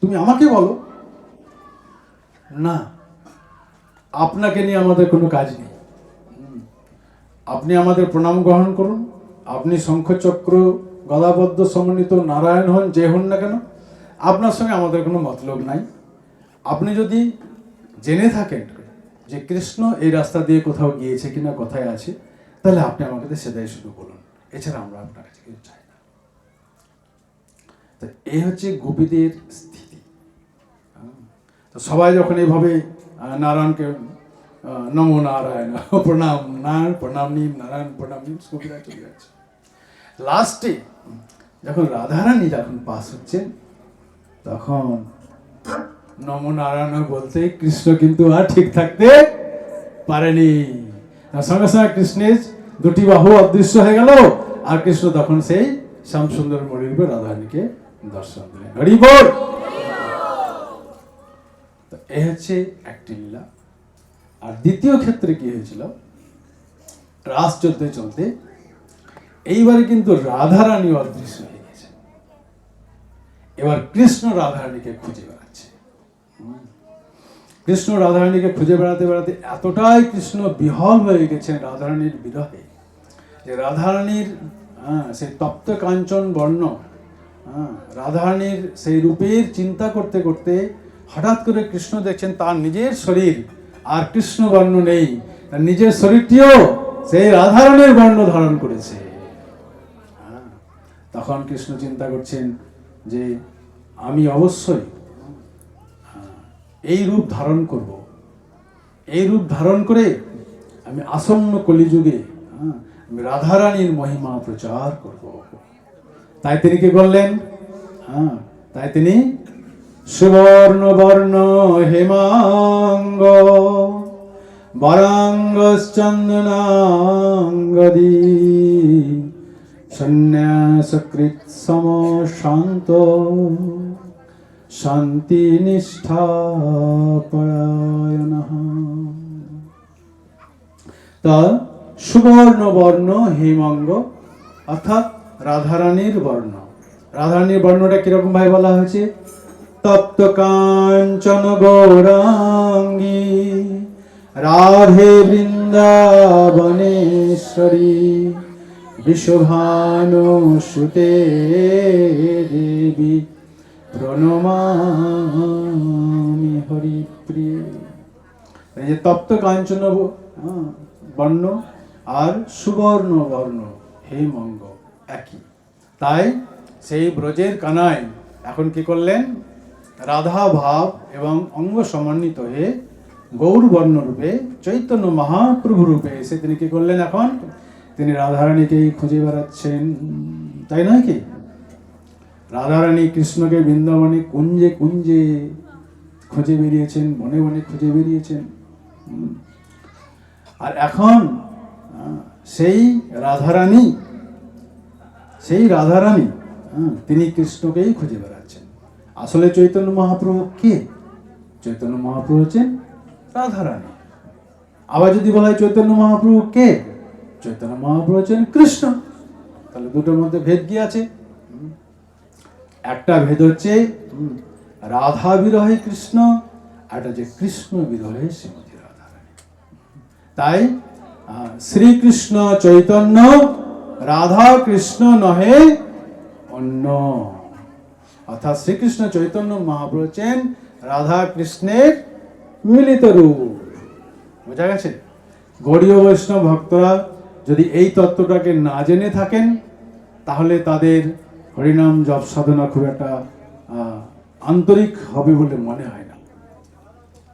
তুমি আমাকে বলো। না, আপনাকে নিয়ে আমাদের কোনো কাজ নেই, আপনি আমাদের প্রণাম গ্রহণ করুন। আপনি শঙ্খচক্র গদাবদ্ধ সমন্বিত নারায়ণ হন, যে হন না কেন, আপনার সঙ্গে আমাদের কোনো মতলব নাই। আপনি যদি জেনে থাকেন যে কৃষ্ণ এই রাস্তা দিয়ে কোথাও গিয়েছে কিনা, কোথায় আছে, তাহলে আপনি আমাকে সেটাই শুধু বলুন, এছাড়া আমরা আপনার কাছে কিছু চাই না। তো এই হচ্ছে গোপীদের স্থিতি। তো সবাই যখন এইভাবে নারায়ণকে নমো নারায়ণ, প্রণাম নারায়ণ, প্রণাম নিন নারায়ণ, প্রণাম নিন, গোপীরা চলে যাচ্ছে। লাস্টে যখন রাধারানী যখন পাস হচ্ছেন, তখন নমো নারায়ণ বলতে কৃষ্ণ কিন্তু আর ঠিক থাকতে পারেনি। তার সঙ্গে সঙ্গে কৃষ্ণের দুটি বাহু অদৃশ্য হয়ে গেল, আর কৃষ্ণ তখন সেই শ্যামসুন্দর মুরলীধর রাধারানীকে দর্শন দিলেন। হরি বল। এই হচ্ছে একটি লীলা। আর দ্বিতীয় ক্ষেত্রে কি হয়েছিল, রাস চলতে চলতে এইবারে কিন্তু রাধারানী অদৃশ্য হয়ে গেছে। এবার কৃষ্ণ রাধারানীকে খুঁজে বেড়াচ্ছে। কৃষ্ণ রাধারানীকে খুঁজে বেড়াতে বেড়াতে এতটাই কৃষ্ণ বিহল হয়ে গেছেন রাধারানীর বিরহে, যে রাধারানীর সেই তপ্ত কাঞ্চন বর্ণ, রাধারানীর সেই রূপের চিন্তা করতে করতে হঠাৎ করে কৃষ্ণ দেখছেন তার নিজের শরীর আর কৃষ্ণ বর্ণ নেই, তার নিজের শরীরটিও সেই রাধারানীর বর্ণ ধারণ করেছে। তখন কৃষ্ণ চিন্তা করছেন যে আমি অবশ্যই এই রূপ ধারণ করব, এই রূপ ধারণ করে আমি আসন্ন কলিযুগে আমি রাধারানীর মহিমা প্রচার করব। তাই তিনি কি করলেন? তাই তিনি সুবর্ণ বর্ণ হেমাঙ্গ বরাঙ্গশ্চন্দনাঙ্গদি সন্ন্যাসকৃত সম শান্ত শান্তি নিষ্ঠা পরায়ণঃ। তা সুবর্ণ বর্ণ হেমাঙ্গ অর্থাৎ রাধারানীর বর্ণ, রাধারানীর বর্ণটা কিরকম ভাবে বলা হয়েছে? তপ্ত কাঞ্চন গৌরাঙ্গী রাধে বৃন্দাবনেশ্বরী বিশ্বভানু সুতে দেবী প্রণমামি হরিপ্রিয়ে। এই যে তপ্ত কাঞ্চন বর্ণ আর সুবর্ণ বর্ণ হে মঙ্গ একই, তাই সেই ব্রজের কানাই এখন কি করলেন? রাধা ভাব এবং অঙ্গ সমন্বিত হয়ে গৌর বর্ণ রূপে চৈতন্য মহাপ্রভু রূপে এসে তিনি কি করলেন? এখন তিনি রাধারানীকেই খুঁজে বেড়াচ্ছেন, তাই নয় কি? রাধারানী কৃষ্ণকে বৃন্দাবনে কুঞ্জে কুঞ্জে খুঁজে বেরিয়েছেন, বনে বনে খুঁজে বেরিয়েছেন। আর এখন সেই রাধারানী তিনি কৃষ্ণকেই খুঁজে বেড়াচ্ছেন। আসলে চৈতন্য মহাপ্রভু কে? চৈতন্য মহাপ্রভু হচ্ছেন রাধারানী। আবার যদি বলা হয় চৈতন্য মহাপ্রভু কে? চৈতন্য মহাপ্রভু হচ্ছেন কৃষ্ণ। তাহলে দুটোর মধ্যে ভেদ কি আছে? একটা ভেদ হচ্ছে রাধা বিরহে কৃষ্ণ, আর একটা হচ্ছে কৃষ্ণ বিরহে শ্রীমতী রাধারানী। তাই শ্রীকৃষ্ণ চৈতন্য রাধা কৃষ্ণ নহে অন্য, অর্থাৎ শ্রীকৃষ্ণ চৈতন্য মহাপ্রভু হচ্ছেন রাধা কৃষ্ণের মিলিত রূপ। বোঝা গেছে? গৌড়ীয় বৈষ্ণব ভক্তরা যদি এই তত্ত্বটাকে না জেনে থাকেন তাহলে তাদের হরিনাম জপ সাধনা খুব একটা আন্তরিক হবে বলে মনে হয় না।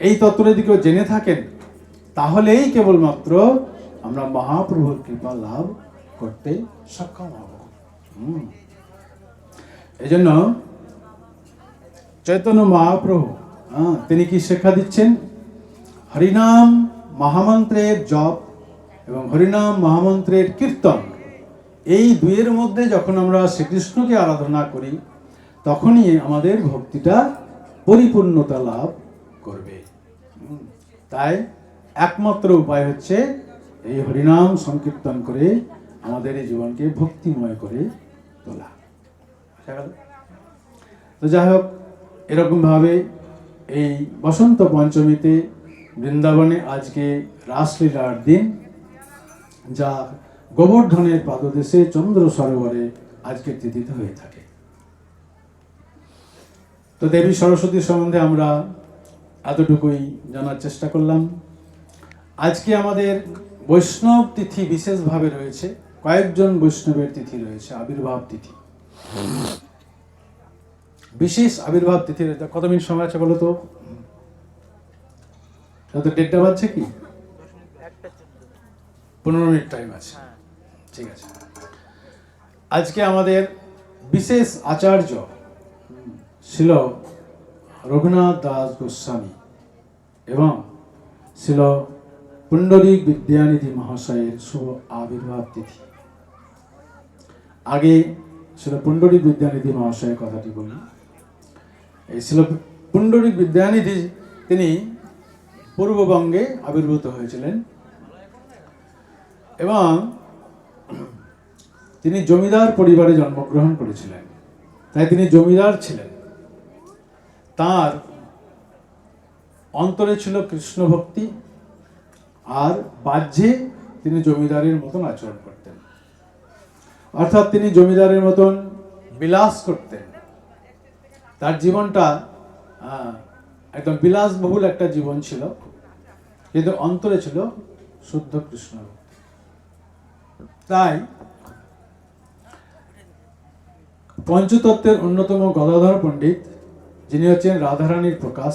এই তত্ত্বটা যদি কেউ জেনে থাকেন তাহলেই কেবলমাত্র আমরা মহাপ্রভুর কৃপা লাভ করতে সক্ষম হব। এই জন্য চৈতন্য মহাপ্রভু তিনি কি শিক্ষা দিচ্ছেন? হরিনাম মহামন্ত্রের জপ এবং হরিনাম মহামন্ত্রের কীর্তন, এই দুইয়ের মধ্যে যখন আমরা শ্রীকৃষ্ণকে আরাধনা করি তখনই আমাদের ভক্তিটা পরিপূর্ণতা লাভ করবে। তাই একমাত্র উপায় হচ্ছে এই হরিনাম সংকীর্তন করে আমাদের এই জীবনকে ভক্তিময় করে তোলা। তো যাই হোক, এরকমভাবে এই বসন্ত পঞ্চমীতে বৃন্দাবনে আজকে রাসলীলার দিন, যা গোবর্ধনের পাদদেশে চন্দ্র সরোবরে আজকের তিথিতে হয়ে থাকে। তো দেবী সরস্বতী সম্বন্ধে আমরা এতটুকুই জানার চেষ্টা করলাম। আজকে আমাদের বৈষ্ণব তিথি বিশেষভাবে রয়েছে, কয়েকজন বৈষ্ণবের তিথি রয়েছে, আবির্ভাব তিথি, বিশেষ আবির্ভাব তিথি। কত মিনিট সময় আছে বলো তো? ডেটটা বাজছে কি? 15 মিনিট টাইম আছে। ঠিক আছে। আজকে আমাদের বিশেষ আচার্য ছিল রঘুনাথ দাস গোস্বামী এবং ছিল পুণ্ডরিক বিদ্যানিধি মহাশয়ের শুভ আবির্ভাব তিথি। আগে ছিল পুণ্ডরিক বিদ্যানিধি মহাশয়ের কথাটি বলি। এই ছিল পুণ্ডরিক বিদ্যানিধি, তিনি পূর্ববঙ্গে আবির্ভূত হয়েছিলেন এবং তিনি জমিদার পরিবারে জন্মগ্রহণ করেছিলেন, তাই তিনি জমিদার ছিলেন। তার অন্তরে ছিল কৃষ্ণ ভক্তি, আর বাহ্যে তিনি জমিদারের মতন আচরণ করতেন, অর্থাৎ তিনি জমিদারের মতন বিলাস করতেন। তার জীবনটা একদম বিলাসবহুল একটা জীবন ছিল, কিন্তু অন্তরে ছিল শুদ্ধ কৃষ্ণ ভক্তি। তাই পঞ্চতত্ত্বের অন্যতম গদাধর পণ্ডিত, যিনি হচ্ছেন রাধারানীর প্রকাশ,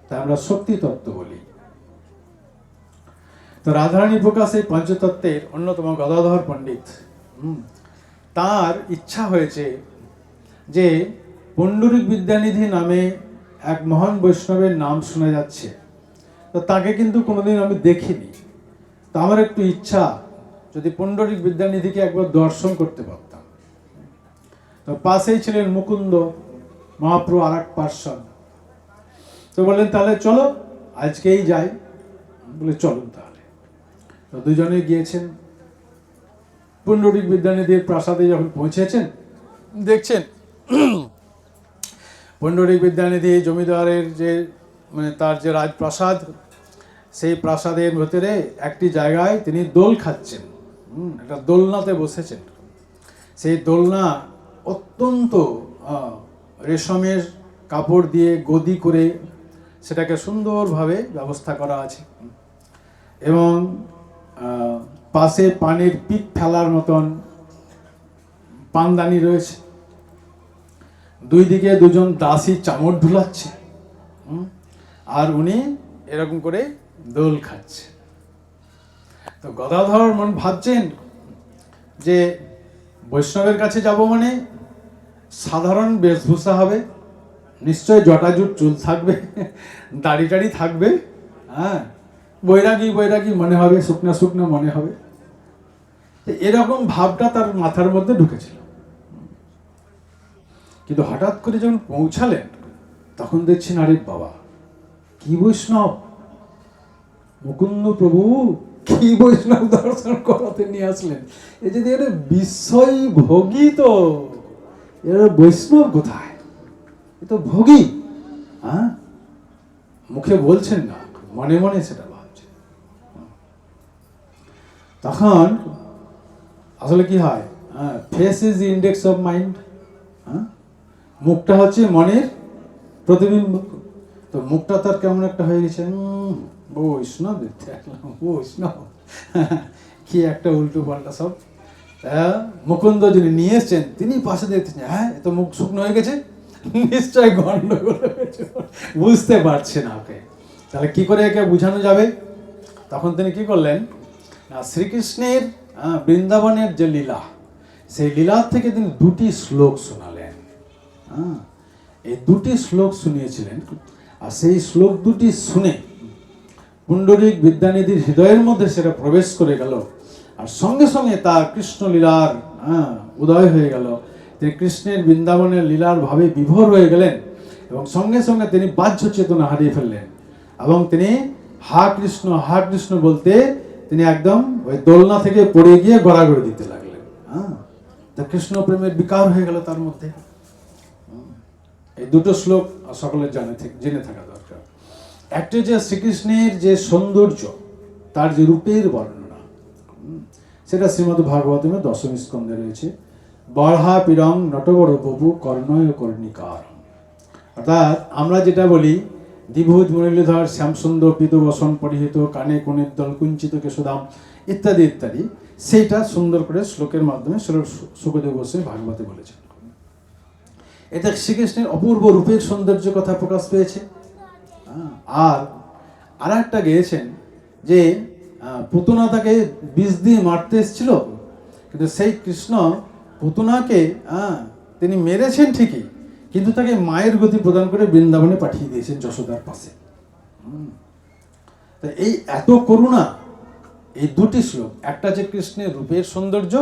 তাই আমরা শক্তি তত্ত্ব বলি। তো রাধারানীর প্রকাশ এই পঞ্চতত্ত্বের অন্যতম গদাধর পণ্ডিত, তার ইচ্ছা হয়েছে যে পুণ্ডরিক বিদ্যানিধি নামে এক মহান বৈষ্ণবের নাম শোনা যাচ্ছে, তো তাকে কিন্তু কোনোদিন আমি দেখিনি। তো আমার একটু ইচ্ছা যদি পুণ্ডরিক বিদ্যানিধিকে একবার দর্শন করতে পারতাম। তো পাশেই ছিলেন মুকুন্দ মহাপ্রভু, আর এক পার্শ্বদ। তো বললেন তাহলে চলো আজকেই যাই। বলে চলুন তাহলে। তো দুজনে গিয়েছেন। পুণ্ডরিক বিদ্যানিধির প্রাসাদে যখন পৌঁছেছেন, দেখছেন পুণ্ডরিক বিদ্যানিধি জমিদারের যে মানে তার যে রাজপ্রাসাদ, সেই প্রাসাদের ভেতরে একটি জায়গায় তিনি দোল খাচ্ছেন, একটা দোলনাতে বসেছেন। সেই দোলনা অত্যন্ত রেশমের কাপড় দিয়ে গদি করে সেটাকে সুন্দরভাবে ব্যবস্থা করা আছে, এবং পাশে পানির পিক ফেলার মতন পানদানি রয়েছে। দুই দিকে দুজন দাসী চামড় ঢুলাচ্ছে, আর উনি এরকম করে দোল খাচ্ছে। তো গদাধর মন ভাবছেন যে বৈষ্ণবের কাছে যাব মানে সাধারণ বেশভূষা হবে, নিশ্চয় জটাজুট চুল থাকবে, দাড়ি টাড়ি থাকবে, হ্যাঁ, বৈরাগী বৈরাগী মনে হবে, শুকনা শুকনা মনে হবে। এরকম ভাবটা তার মাথার মধ্যে ঢুকেছিল। কিন্তু হঠাৎ করে যখন পৌঁছালেন তখন দেখছেন, আরে বাবা, কি বৈষ্ণব! মুকুন্দ প্রভু কি বৈষ্ণব দর্শন করাতে নিয়ে আসলেন! এই যে এর বিস্ময় ভোগী, তো এর বৈষ্ণব কোথায়? এ তো ভোগী। হ্যাঁ, মুখে বলছেন না, মনে মনে সেটা ভাবছেন। তখন আসলে কি হয়, face is index of mind. মুখটা হচ্ছে মনের প্রতিবিম্ব। তো মুখটা তার কেমন একটা হয়ে গেছে, বৈষ্ণব দেখতে আসলাম, বৈষ্ণব কি একটা উল্টো পাল্টা সব। মুকুন্দ যিনি নিয়ে এসছেন তিনি পাশে দেখতেছেন, হ্যাঁ, এ তো মুখ শুকনো হয়ে গেছে, নিশ্চয় গন্ডগোল হয়েছে, বুঝতে পারছে না ওকে। তাহলে কি করে একে বুঝানো যাবে? তখন তিনি কি করলেন, শ্রীকৃষ্ণের বৃন্দাবনের যে লীলা, সেই লীলার থেকে তিনি দুটি শ্লোক শোনালেন। এই দুটি শ্লোক শুনিয়েছিলেন, আর সেই শ্লোক দুটি শুনে পুণ্ডরিক বিদ্যানিধির হৃদয়ের মধ্যে সেটা প্রবেশ করে গেল, আর সঙ্গে সঙ্গে তার কৃষ্ণ লীলার উদয় হয়ে গেল। তিনি কৃষ্ণের বৃন্দাবনের লীলার ভাবে বিভোর হয়ে গেলেন, এবং সঙ্গে সঙ্গে তিনি বাহ্য চেতনা হারিয়ে ফেললেন, এবং তিনি হা কৃষ্ণ বলতে তিনি একদম ওই দোলনা থেকে পড়ে গিয়ে গড়াগড়ি দিতে লাগলেন। তা কৃষ্ণ প্রেমের বিকার হয়ে গেল তার মধ্যে। এই দুটো শ্লোক সকলের জেনে থাকা দরকার। একটা যে শ্রীকৃষ্ণের যে সৌন্দর্য, তার যে রূপের বর্ণনা, সেটা শ্রীমদ্ ভাগবতমের দশম স্কন্ধে রয়েছে। বর্হা পিরং নটবর বপু কর্ণয় কর্ণিকার। অর্থাৎ আমরা যেটা বলি, দ্বিভুজ মুরলীধর শ্যামসুন্দর পীত বসন পরিহিত, কানে কনিদ্দল কুঞ্চিত কেশদাম ইত্যাদি ইত্যাদি, সেইটা সুন্দর করে শ্লোকের মাধ্যমে সুখদেব গোস্বামী ভাগবতে বলেছেন। এটা শ্রীকৃষ্ণের অপূর্ব রূপের সৌন্দর্য কথা প্রকাশ পেয়েছে। আর একটা গেয়েছেন যে পুতনা তাকে বিষ দিয়ে মারতে এসেছিল, কিন্তু সেই কৃষ্ণ পুতনাকে তিনি মেরেছেন ঠিকই, কিন্তু তাকে মায়ের গতি প্রদান করে বৃন্দাবনে পাঠিয়ে দিয়েছেন যশোদার পাশে। তা এই এত করুণা, এই দুটি শ্লোক, একটা যে কৃষ্ণের রূপের সৌন্দর্য,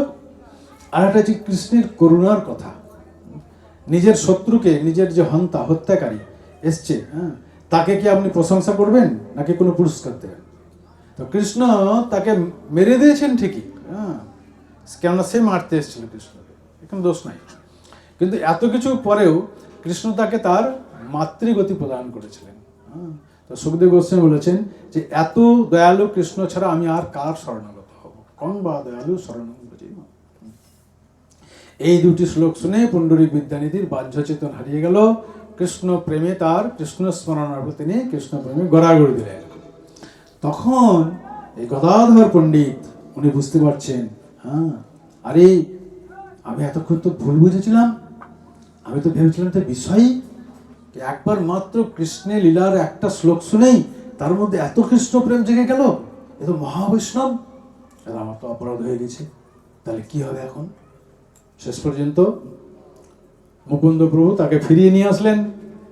আর একটা যে কৃষ্ণের করুণার কথা। নিজের শত্রুকে, নিজের যে হত্যাকারী এসছে, তাকে কি আপনি প্রশংসা করবেন নাকি কোনো পুরস্কার দেবেন? তো কৃষ্ণ তাকে মেরে দিয়েছেন ঠিকই, কেননা সে মারতে এসেছিল কৃষ্ণকে, এখানে দোষ নাই। কিন্তু এত কিছু পরেও কৃষ্ণ তাকে তার মাতৃগতি প্রদান করেছিলেন। তো সুখদেব গোস্বামী বলেছেন যে এত দয়ালু কৃষ্ণ ছাড়া আমি আর কার শরণাগত হব, কোন বা দয়ালু শরণাগত। এই দুটি শ্লোক শুনে পুণ্ডরিক বিদ্যানিধির বাহ্য চেতন হারিয়ে গেল। কৃষ্ণ প্রেমে তার কৃষ্ণ স্মরণার্থ তিনি কৃষ্ণ প্রেমে গড়াগড়ি দিলেন। তখন এই গদাধর পণ্ডিত উনি বুঝতে পারছেন, আরে আমি এতক্ষণ তো ভুল বুঝেছিলাম, আমি তো ভেবেছিলাম তো বিষয়ই একবার মাত্র কৃষ্ণের লীলার একটা শ্লোক শুনেই তার মধ্যে এত কৃষ্ণ প্রেম জেগে গেল, এ তো মহাবৈষ্ণব। আমার তো অপরাধ হয়ে গেছে, তাহলে কি হবে এখন? শেষ পর্যন্ত মুকুন্দ প্রভু তাকে ফিরিয়ে নিয়ে আসলেন,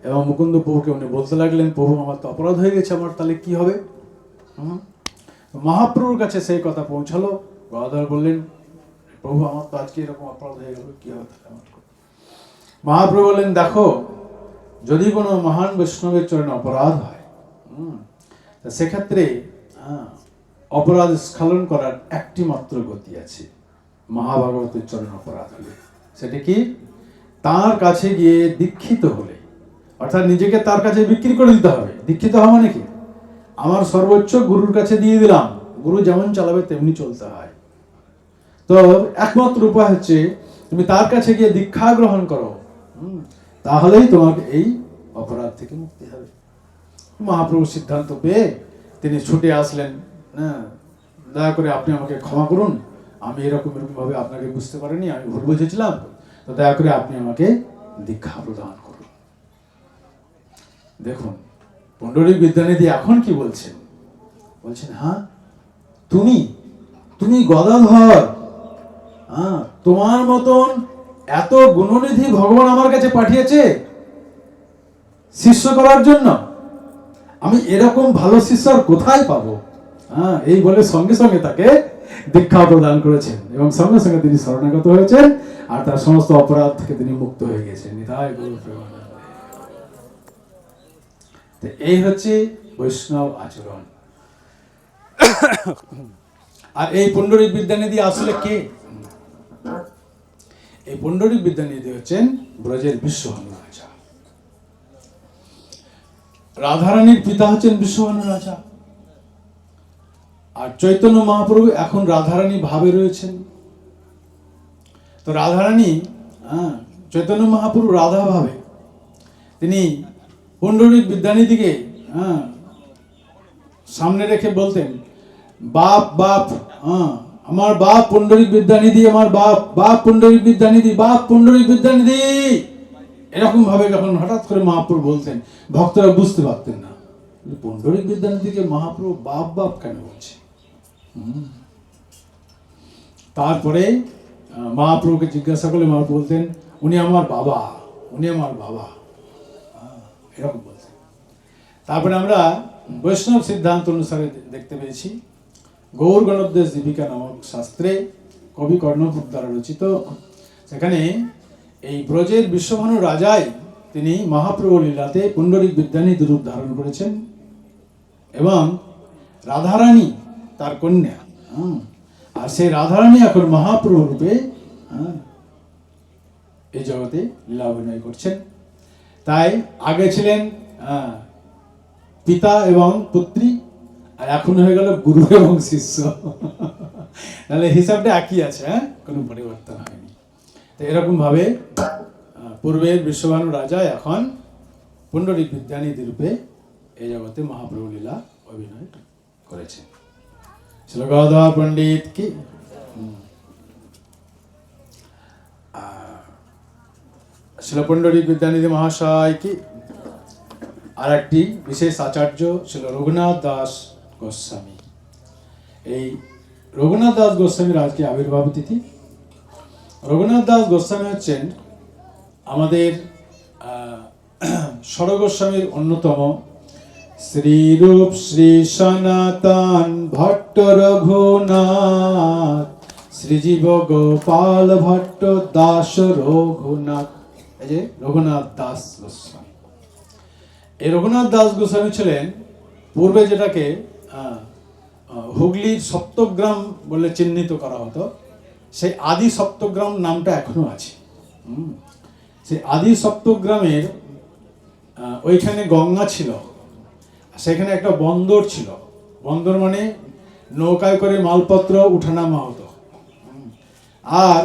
এবং মুকুন্দ প্রভুকে উনি বলতে লাগলেন, প্রভু আমার তো অপরাধ হয়ে গেছে, আমার তাহলে কি হবে? মহাপ্রভুর কাছে সেই কথা পৌঁছালো। গদাধর বললেন, প্রভু আমার তো আজকে এরকম অপরাধ হয়ে গেল, কি হবে তাহলে আমার? মহাপ্রভু বললেন, দেখো, যদি কোনো মহান বৈষ্ণবের চরণে অপরাধ হয়, সেক্ষেত্রে অপরাধ স্খলন করার একটি মাত্র গতি আছে, মহাভাগবতের চরণ অপরাধ হলে। সেটা কি? তার কাছে গিয়ে দীক্ষিত হলে, অর্থাৎ নিজেকে তার কাছে বিক্রি করে দিতে হবে। দীক্ষিত হওয়া মানে কি? আমার সর্বোচ্চ গুরুর কাছে দিয়ে দিলাম, গুরু যেমন চালাবে তেমনি চলতে হয়। তো একমাত্র উপায় হচ্ছে তুমি তার কাছে গিয়ে দীক্ষা গ্রহণ করো, তাহলেই তোমাকে এই অপরাধ থেকে মুক্তি হবে। মহাপ্রভু সিদ্ধান্ত পেয়ে তিনি ছুটে আসলেন, হ্যাঁ, দয়া করে আপনি আমাকে ক্ষমা করুন, আমি এরকম ভাবে আপনাকে বুঝতে পারিনি, আমি ভুল বুঝেছিলাম, তো দয়া করে আপনি আমাকে দীক্ষা প্রদান করুন। দেখুন পণ্ডিত বিদ্যানিধি এখন কি বলছেন? বলছেন, হ্যাঁ, তুমি গদাধর, হ্যাঁ, তোমার মতন এত গুণনিধি ভগবান আমার কাছে পাঠিয়েছে শিষ্য করার জন্য, আমি এরকম ভালো শিষ্য আর কোথায় পাবো? হ্যাঁ, এই বলে সঙ্গে সঙ্গে তাকে দীক্ষা প্রদান করেছেন এবং সঙ্গে সঙ্গে তিনি শরণাগত হয়েছেন আর তার সমস্ত অপরাধ থেকে তিনি মুক্ত হয়ে গেছেন। নিতাই গৌর প্রেমানন্দে। তো এই হচ্ছে বৈষ্ণব আচরণ। আর এই পণ্ডিত বিদ্যানিধি আসলে কে? এই পণ্ডিত বিদ্যানিধি হচ্ছেন ব্রজের বিশ্বভানু রাজা। রাধারানীর পিতা হচ্ছেন বিশ্বভানু রাজা। আর চৈতন্য মহাপ্রভু এখন রাধারানী ভাবে রয়েছেন। তো রাধারানী, চৈতন্য মহাপ্রভু রাধা ভাবে, তিনি পণ্ডিত বিদ্যানিধিকে সামনে রেখে বলতেন, বাপ বাপ, আমার বাপ পণ্ডিত বিদ্যানিধি, আমার বাপ পণ্ডিত বিদ্যানিধি, বাপ পণ্ডিত বিদ্যানিধি, এরকম ভাবে যখন হঠাৎ করে মহাপ্রভু বলতেন, ভক্তরা বুঝতে পারতেন না পণ্ডিত বিদ্যানিধিকে মহাপ্রভু বাপ বাপ কেন বলছে। তারপরে মহাপ্রভুকে জিজ্ঞাসা করলে মহাপ্রভু বলতেন, উনি আমার বাবা, উনি আমার বাবা, এরকম বলতেন। তারপরে আমরা বৈষ্ণব সিদ্ধান্ত অনুসারে দেখতে পেয়েছি, গৌর গণোদ্দেশ দীপিকা নামক শাস্ত্রে কবি কর্ণপুর দ্বারা রচিত, সেখানে এই ব্রজের বিশ্বভানু রাজাই তিনি মহাপ্রভু লীলাতে পুণ্ডরিক বিদ্যানিধি রূপ ধারণ করেছেন এবং রাধারানী তার কন্যা। আর সেই রাধারানী এখন মহাপ্রভু রূপে এই জগতে লীলা অভিনয় করছেন। তাই আগে ছিলেন পিতা এবং পুত্রী, আর এখন হয়ে গেল গুরু এবং শিষ্য। তাহলে হিসাবটা একই আছে, কোনো পরিবর্তন হয়নি। তো এরকম ভাবে পূর্বের বিশ্বভানু রাজা এখন পুণ্ডরিক বিদ্যানিধি রূপে এই জগতে মহাপ্রভু লীলা অভিনয় করেছেন। শ্রী গদাধর পণ্ডিত কি, শ্রী পুণ্ডরিক বিদ্যানিধি মহাশয় কি। আর একটি বিশেষ আচার্য ছিল রঘুনাথ দাস গোস্বামী। এই রঘুনাথ দাস গোস্বামীর আজকে আবির্ভাব তিথি। রঘুনাথ দাস গোস্বামী হচ্ছেন আমাদের ষড় গোস্বামীর অন্যতম। শ্রীরূপ শ্রী সনাতন ভট্ট রঘুনাথ, শ্রীজীব গোপাল ভট্ট দাস রঘুনাথ, এই যে রঘুনাথ দাস গোস্বামী। এই রঘুনাথ দাস গোস্বামী ছিলেন পূর্বে যেটাকে হুগলির সপ্তগ্রাম বলে চিহ্নিত করা হতো, সেই আদি সপ্তগ্রাম নামটা এখনো আছে। সেই আদি সপ্তগ্রামের ওইখানে গঙ্গা ছিল, সেখানে একটা বন্দর ছিল। বন্দর মানে নৌকায় করে মালপত্র উঠানামা হতো। আর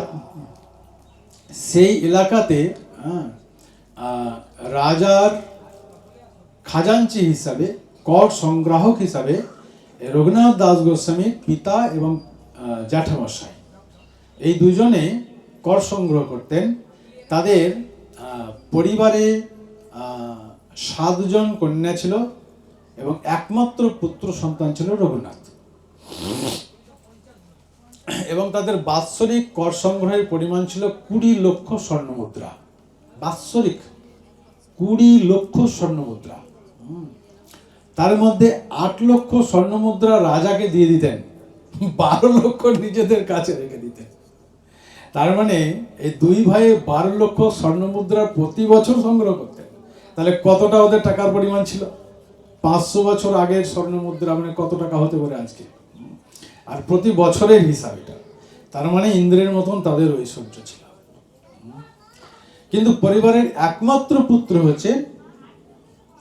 সেই এলাকাতে রাজার খাজাঞ্চি হিসাবে, কর সংগ্রাহক হিসাবে রঘুনাথ দাস গোস্বামীর পিতা এবং জ্যাঠামশাই এই দুজনে কর সংগ্রহ করতেন। তাদের পরিবারে 7 জন কন্যা ছিল এবং একমাত্র পুত্র সন্তান ছিল রঘুনাথ। এবং তাদের বাৎসরিক কর সংগ্রহের পরিমাণ ছিল 20 লক্ষ স্বর্ণ মুদ্রা। বাৎসরিক 20 লক্ষ স্বর্ণ মুদ্রা। তার মধ্যে 8 লক্ষ স্বর্ণ মুদ্রা রাজাকে দিয়ে দিতেন, 12 লক্ষ নিজেদের কাছে রেখে দিতেন। তার মানে এই দুই ভাই 12 লক্ষ স্বর্ণ মুদ্রা প্রতি বছর সংগ্রহ করতেন। তাহলে কতটা ওদের টাকার পরিমাণ ছিল? 500 বছর আগের স্বর্ণ মুদ্রা মানে কত টাকা হতে পারে আজকে? আর প্রতি বছরের হিসাব এটা। তার মানে ইন্দ্রের মতন তাদের ঐশ্বর্য ছিল। কিন্তু পরিবারের একমাত্র পুত্র হচ্ছে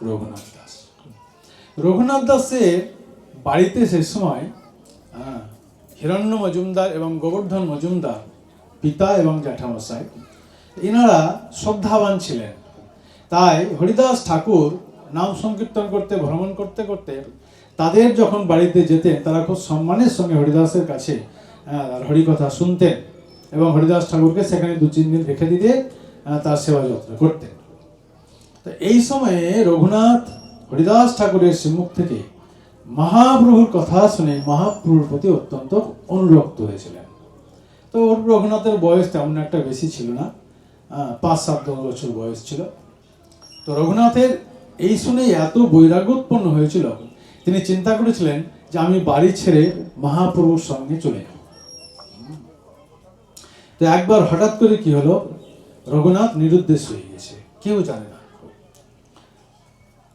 রঘুনাথ দাস। রঘুনাথ দাসের বাড়িতে সে সময় হিরণ্য মজুমদার এবং গোবর্ধন মজুমদার পিতা এবং জ্যাঠামশাই এনারা শ্রদ্ধাবান ছিলেন। তাই হরিদাস ঠাকুর নাম সংকীর্তন করতে ভ্রমণ করতে করতে তাদের যখন বাড়িতে যেতেন তারা খুব সম্মানের সঙ্গে হরিদাসের কাছে হরিকথা শুনতেন এবং হরিদাস ঠাকুরকে সেখানে 2-3 দিন রেখে দিতে তার সেবা যত্ন করতেন। তো এই সময়ে রঘুনাথ হরিদাস ঠাকুরের সম্মুখ থেকে মহাপ্রভুর কথা শুনে মহাপ্রভুর প্রতি অত্যন্ত অনুরক্ত হয়েছিলেন। তো রঘুনাথের বয়স তেমন একটা বেশি ছিল না, 5-7 বছর বয়স ছিল। তো রঘুনাথের এই শুনে এত বৈরাগ্য উৎপন্ন হয়েছিল, তিনি চিন্তা করেছিলেন যে আমি বাড়ি ছেড়ে মহাপ্রভুর সঙ্গে চলে যাব। তো একবার হঠাৎ করে কি হলো, রঘুনাথ নিরুদ্দেশ হয়ে গেছে, কেউ জানে না।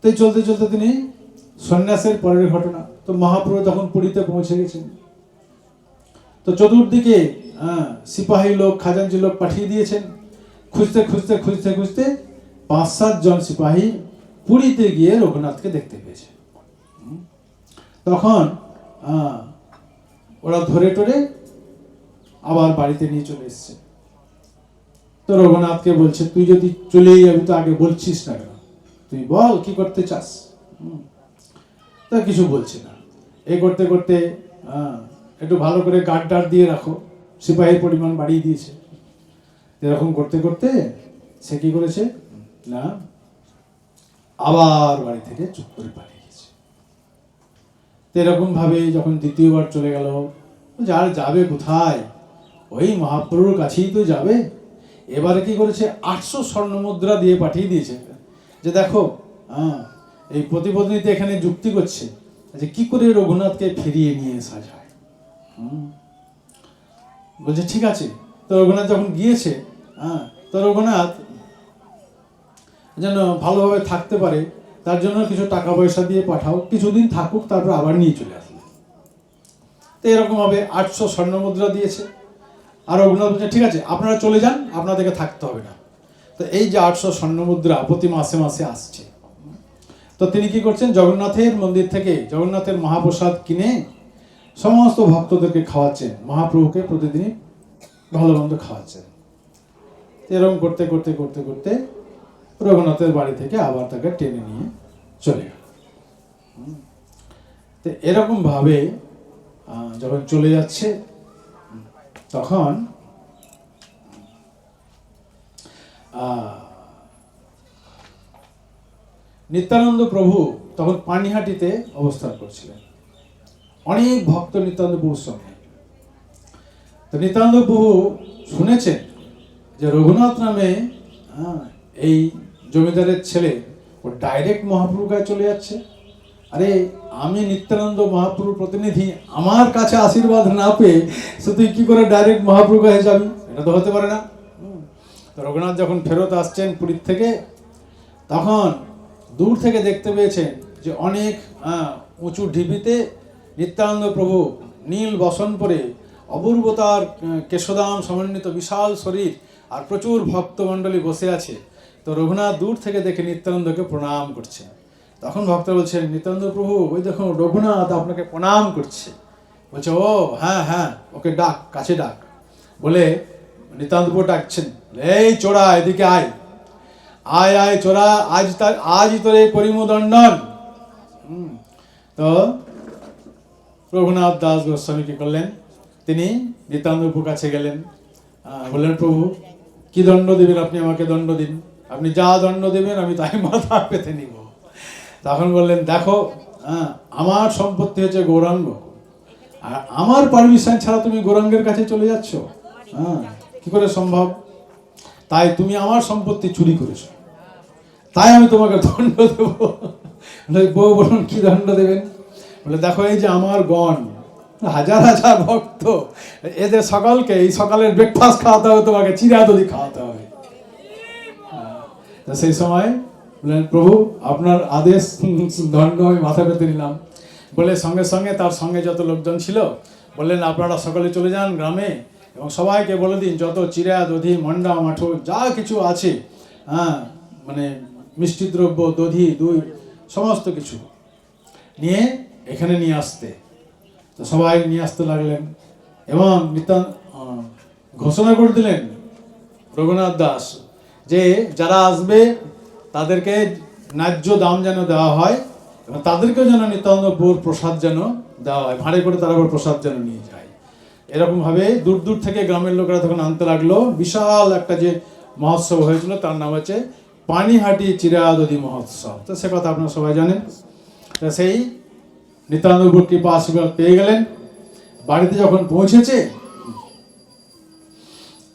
তো চলতে চলতে তিনি সন্ন্যাসের পরের ঘটনা, তো মহাপ্রভু তখন পুরীতে পৌঁছে গেছেন। তো চতুর্দিকে সিপাহী লোক, খাজাঞ্চি লোক পাঠিয়ে দিয়েছেন, খুঁজতে খুঁজতে খুঁজতে খুঁজতে 5-7 জন সিপাহী পুরীতে গিয়ে রঘুনাথকে দেখতে পেয়েছে। তখন ওরা ধরে টরে আবার বাড়িতে নিয়ে চলে এসছে। তো রঘুনাথকে বলছে, তুই যদি চলেই যাবি তো আগে বলছিস না কেন, তুই বল কি করতে চাস। তা কিছু বলছে না। এই করতে করতে একটু ভালো করে গার্ড দিয়ে রাখো, সিপাহীর পরিমাণ বাড়িয়ে দিয়েছে। এরকম করতে করতে সে কি করেছে না, আবার বাড়ি থেকে চুপ করে পালিয়ে গেছে। এরকম ভাবে যখন দ্বিতীয়বার চলে গেল, যার যাবে কোথায়, ওই মহাপ্রভুর কাছেই তো যাবে। এবারে কি করেছে, 800 স্বর্ণ মুদ্রা দিয়ে পাঠিয়ে দিয়েছে যে দেখো এই প্রতিপত্নীতে এখানে যুক্তি করছে যে কি করে রঘুনাথকে ফিরিয়ে নিয়ে আসা যায়। বলছে ঠিক আছে। তো রঘুনাথ যখন গিয়েছে, তো রঘুনাথ যেন ভালোভাবে থাকতে পারে তার জন্য কিছু টাকা পয়সা দিয়ে পাঠাও, কিছুদিন থাকুক, তারপর আবার নিয়ে চলে আসবে। তো এরকম ভাবে 800 স্বর্ণ মুদ্রা দিয়েছে। আর রঘুনাথ বলছে ঠিক আছে আপনারা চলে যান, আপনাদেরকে থাকতে হবে না। তো এই যে 800 স্বর্ণ মুদ্রা প্রতি মাসে মাসে আসছে। তো তিনি কি করছেন, জগন্নাথের মন্দির থেকে জগন্নাথের মহাপ্রসাদ কিনে সমস্ত ভক্তদেরকে খাওয়াচ্ছেন, মহাপ্রভুকে প্রতিদিনই ভালো মন্দ খাওয়াচ্ছেন। এরকম করতে করতে করতে করতে রঘুনাথের বাড়ি থেকে আবার তাকে টেনে নিয়ে চলে গেল। তো এরকম ভাবে যখন চলে যাচ্ছে তখন নিত্যানন্দ প্রভু তখন পানিহাটিতে অবস্থান করছিলেন, অনেক ভক্ত নিত্যানন্দ প্রভুর সঙ্গে। তো নিত্যানন্দ প্রভু শুনেছেন যে রঘুনাথ নামে এই জমিদারের ছেলে ও ডাইরেক্ট মহাপ্রভুর কাছে চলে যাচ্ছে। আরে আমি নিত্যানন্দ মহাপ্রভুর প্রতিনিধি, আমার কাছে আশীর্বাদ না পেয়ে সে তুই কি করে ডাইরেক্ট মহাপ্রভুর কাছে যাবি, এটা তো হতে পারে না। তো রঘুনাথ যখন ফেরত আসছেন পুরীর থেকে, তখন দূর থেকে দেখতে পেয়েছেন যে অনেক উঁচু ঢিপিতে নিত্যানন্দ প্রভু নীল বসন পরে, অপূর্বতার কেশদাম সমন্বিত বিশাল শরীর আর প্রচুর ভক্তমণ্ডলী বসে আছে। তো রঘুনাথ দূর থেকে দেখে নিত্যানন্দকে প্রণাম করছে। তখন ভক্তরা বলছেন, নিত্যানন্দ প্রভু ওই দেখুন রঘুনাথ আপনাকে প্রণাম করছে। বলছে ও হ্যাঁ হ্যাঁ, ওকে ডাক, কাছে ডাক। বলে নিত্যানন্দ প্রভু ডাকছেন, এই চোরা এদিকে আয়, আয় আয় চোরা, আজই তোর এই পরিমদণ্ডন। তো রঘুনাথ দাস গোস্বামী কি করলেন, তিনি নিত্যানন্দ প্রভুর কাছে গেলেন, বললেন প্রভু কি দণ্ড দেবেন আপনি, আমাকে দণ্ড দিন, আপনি যা দণ্ড দেবেন আমি তাই মাথা পেতে নিব। তখন বললেন দেখো আমার সম্পত্তি হচ্ছে গৌরাঙ্গ, আর আমার পারমিশন ছাড়া তুমি গৌরাঙ্গের কাছে চলে যাচ্ছ, কি করে সম্ভব? তাই তুমি আমার সম্পত্তি চুরি করেছ, তাই আমি তোমাকে দণ্ড দেব। বউ বলুন কি দণ্ড দেবেন? বলে দেখো এই যে আমার গণ হাজার হাজার ভক্ত, এদের সকলকে এই সকালের ব্রেকফাস্ট খাওয়াতে হবে, তোমাকে চিরা দই খাওয়াতে হবে। সেই সময় বললেন প্রভু আপনার আদেশ, দণ্ড আমি মাথা পেতে নিলাম। বলে সঙ্গে সঙ্গে তার সঙ্গে যত লোকজন ছিল বললেন আপনারা সকলে চলে যান গ্রামে, এবং সবাইকে বলে দিন যত চিরা দধি মন্ডা মাঠো যা কিছু আছে, হ্যাঁ মানে মিষ্টি দ্রব্য দধি দই সমস্ত কিছু নিয়ে এখানে নিয়ে আসতে। তো সবাই নিয়ে আসতে লাগলেন এবং ঘোষণা করে দিলেন রঘুনাথ দাস যে যারা আসবে তাদেরকে ন্যায্য দাম যেন দেওয়া হয় এবং তাদেরকেও যেন নিত্যানন্দপুর প্রসাদ যেন দেওয়া হয়, ভাড়ে করে তারা আবার প্রসাদ যেন নিয়ে যায়। এরকমভাবে দূর দূর থেকে গ্রামের লোকেরা তখন আনতে লাগলো। বিশাল একটা যে মহোৎসব হয়েছিল তার নাম হচ্ছে পানিহাটি চিরাদধি মহোৎসব। তো সে কথা আপনারা সবাই জানেন। তো সেই নিত্যানন্দপুর কৃপা আশীর্বাদ পেয়ে গেলেন। বাড়িতে যখন পৌঁছেছে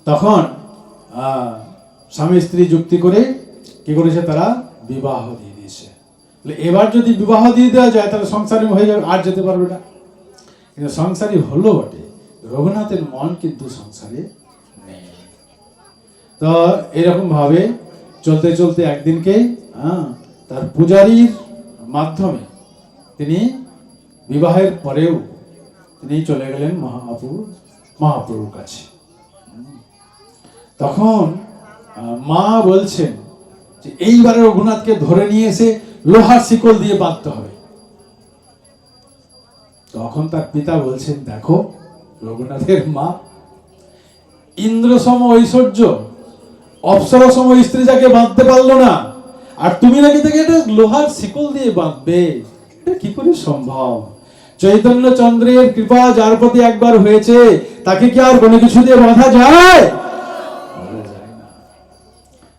তখন স্বামী স্ত্রী যুক্তি করে কি করেছে, তারা বিবাহ দিয়ে দিয়েছে। এবার যদি বিবাহ দিয়ে দেওয়া যায় তাহলে সংসারী হয়ে যাবে, আর যেতে পারবে না। কিন্তু সংসারী হলো বটে, রঘুনাথের মন কিন্তু সংসারে নেই। তো এরকম ভাবে চলতে চলতে একদিনকে তার পূজারীর মাধ্যমে তিনি বিবাহের পরেও তিনি চলে গেলেন মহাপ্রভুর কাছে। তখন মা বলছেন যে এইবারে রঘুনাথকে ধরে নিয়ে এসে লোহার শিকল দিয়ে বাঁধতে হবে। তখন তার পিতা বলছেন, দেখো রঘুনাথের মা, ইন্দ্রসম ঐশ্বর্য অপ্সরসম স্ত্রী যাকে বাঁধতে পারলো না, আর তুমি নাকি তাকে এটা লোহার শিকল দিয়ে বাঁধবে, এটা কি করে সম্ভব? চৈতন্য চন্দ্রের কৃপা যার প্রতি একবার হয়েছে তাকে কি আর কোনো কিছু দিয়ে বাঁধা যায়?